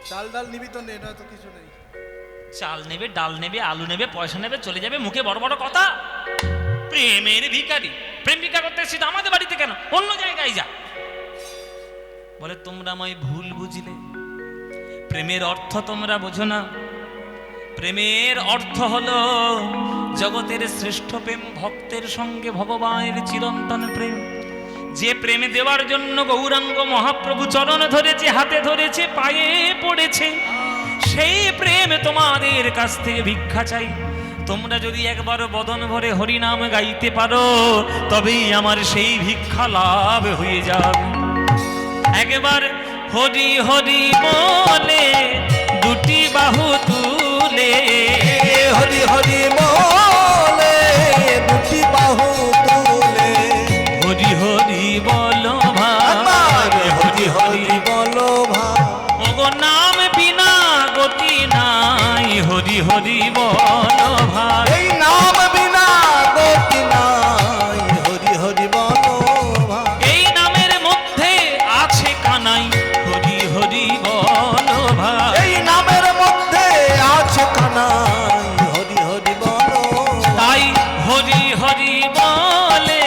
চাল ডাল নিবি তো নেই, তো কিছু নেই। চাল নেবে, ডাল নেবে, আলু নেবে, পয়সা নেবে, চলে যাবে, মুখে বড় বড় কথা। প্রেমের ভিখারি, প্রেম ভিক্ষা করতে এসেছি তো আমাদের বাড়িতে কেন? অন্য জায়গায় যা। বলে, তোমরা আমায় ভুল বুঝলে, প্রেমের অর্থ তোমরা বোঝো না। প্রেমের অর্থ হলো জগতের শ্রেষ্ঠ প্রেম, ভক্তের সঙ্গে ভগবানের চিরন্তন প্রেম। যে প্রেমে দেওয়ার জন্য গৌরাঙ্গ মহাপ্রভু চরণ ধরেছে, হাতে ধরেছে, পায়ে পড়েছে, সেই প্রেম তোমাদের কাছ থেকে ভিক্ষা চাই। তোমরা যদি একবার বদন ভরে হরিনাম গাইতে পারো, তবেই আমার সেই ভিক্ষা লাভ হয়ে যাবে। একবার হরি হরি বলে দুটি বাহু তুলে, হরি হরি বলে দুটি বাহু তুলে। হরি হরি বলো আমার ভাই, হরি হরি বলো ভাই। ওগো নাম বিনা গতি নাই, হরি হরি বলো ভাই। এই নাম বিনা গতি নাই, হরি হরি বলো ভাই। এই নামের মধ্যে আছে কানাই, হরি হরি বলো ভাই। এই নামের মধ্যে আছে কানাই, হরি হরি বলো। তাই হরি হরি বলে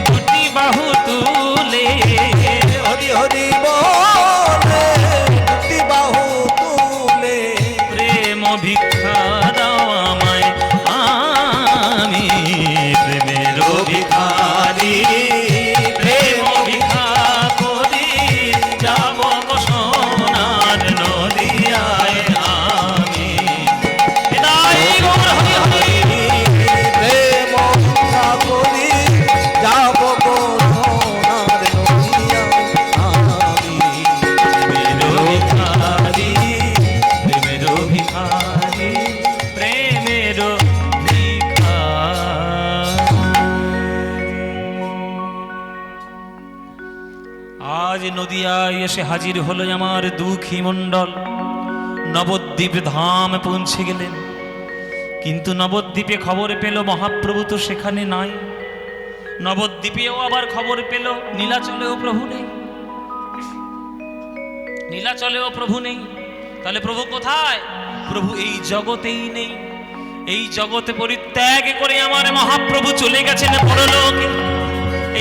দুটি বাহু তুলে, হরি হরি বলে দুটি বাহু তুলে। প্রেম ভিক্ষা দাও আমায়, আমি প্রেমের ভিখারি, প্রেম ভিক্ষা করি, যাব গো সোনার নদিয়ায় আমি। বিদায় গৌর হরি হরি। প্রেম ভিক্ষা করি, যাব গো সোনার নদিয়ায় আমি। প্রেমের ভিখারি, প্রেমের ভিখারি, প্রেমের ভিখারি। আজ নদিয়ায় এসে হাজির হলো আমার দুঃখী মণ্ডল। নবদ্বীপ ধাম পৌঁছে গেলেন। কিন্তু নবদ্বীপে খবর পেল মহাপ্রভু তো সেখানে নাই। নবদ্বীপেও আবার খবর পেল নীলাচলেও প্রভু নেই। নীলাচলেও প্রভু নেই। তাহলে প্রভু কোথায়? প্রভু এই জগতেই নেই। এই জগতে পরিত্যাগ করে আমার মহাপ্রভু চলে গেছেন পরলোকে।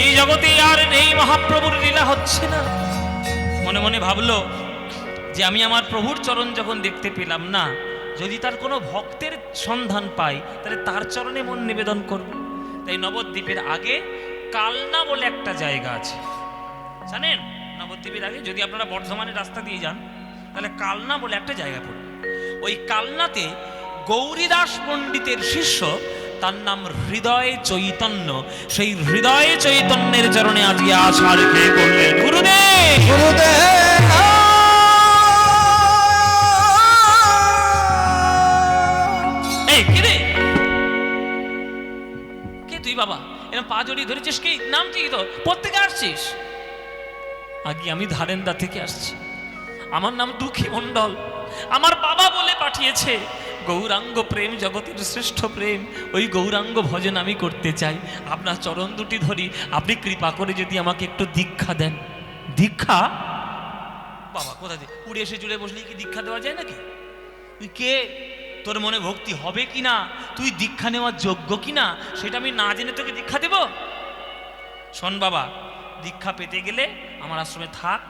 এই জগতে আর নেই, মহাপ্রভুর লীলা হচ্ছে না। মনে মনে ভাবলো যে আমি আমার প্রভুর চরণ যখন দেখতে পেলাম না, যদি তার কোনো ভক্তের সন্ধান পাই তাহলে তার চরণে মন নিবেদন করব। তাই নবদ্বীপের আগে কালনা বলে একটা জায়গা আছে, জানেন? নবদ্বীপের আগে যদি আপনারা বর্ধমানের রাস্তা দিয়ে যান তাহলে কালনা বলে একটা জায়গা পড়বে। ওই কালনাতে গৌরীদাস পণ্ডিতের শিষ্য, তার নাম হৃদয় চৈতন্য, সেই হৃদয় চৈতন্যের চরণে আজকে আছাড় খেয়ে বললেন, গুরুদেব গুরুদেব এই কে রে? কে তুই বাবা? এরকম পা জড়িয়ে ধরেছিস কি? নাম কি তো? প্রত্যেকে আসছিস? আগে আমি ধারেন্দা থেকে আসছি। আমার নাম দুঃখী মণ্ডল। আমার বাবা বলে পাঠিয়েছে গৌরাঙ্গ প্রেম জগতের শ্রেষ্ঠ প্রেম, ওই গৌরাঙ্গ ভজন আমি করতে চাই। আপনার চরণ দুটি ধরি, আপনি কৃপা করে যদি আমাকে একটু দীক্ষা দেন। দীক্ষা? বাবা কোথা দিয়ে উড়ে এসে জুড়ে বসলে কি দীক্ষা দেওয়া যায় নাকি? তুই কে? তোর মনে ভক্তি হবে কিনা, তুই দীক্ষা নেওয়ার যোগ্য কিনা, সেটা আমি না জেনে তোকে দীক্ষা দেব? শোন বাবা, দীক্ষা পেতে গেলে আমার আশ্রমে থাক।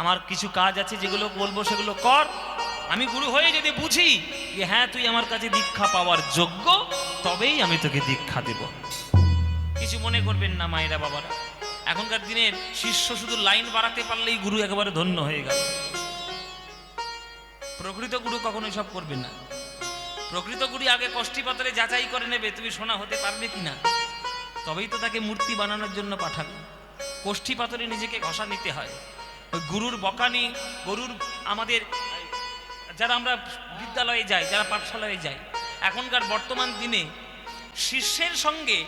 আমার কিছু কাজ আছে যেগুলো বলবো সেগুলো কর। আমি গুরু হয়ে যদি বুঝি যে হ্যাঁ তুই আমার কাছে দীক্ষা পাওয়ার যোগ্য, তবেই আমি তোকে দীক্ষা দেব। কিছু মনে করবেন না মায়েরা বাবারা। এখনকার দিনের শিষ্য শুধু লাইন বাড়াতে পারলেই গুরু একেবারে ধন্য হয়ে গেল। প্রকৃত গুরু কখনোই সব করবে না। প্রকৃত গুরু আগে কষ্টি পাথরে যাচাই করে নেবে তুমি সোনা হতে পারবে কিনা, তবেই তো তাকে মূর্তি বানানোর জন্য পাঠাবে। কষ্টি পাথরে নিজেকে ঘষা নিতে হয়। ওই গুরুর বকানি, গুরুর আমাদের যারা আমরা বিদ্যালয়ে যাই, যারা পাঠশালায় যাই, এখনকার বর্তমান দিনে শিষ্যের সঙ্গে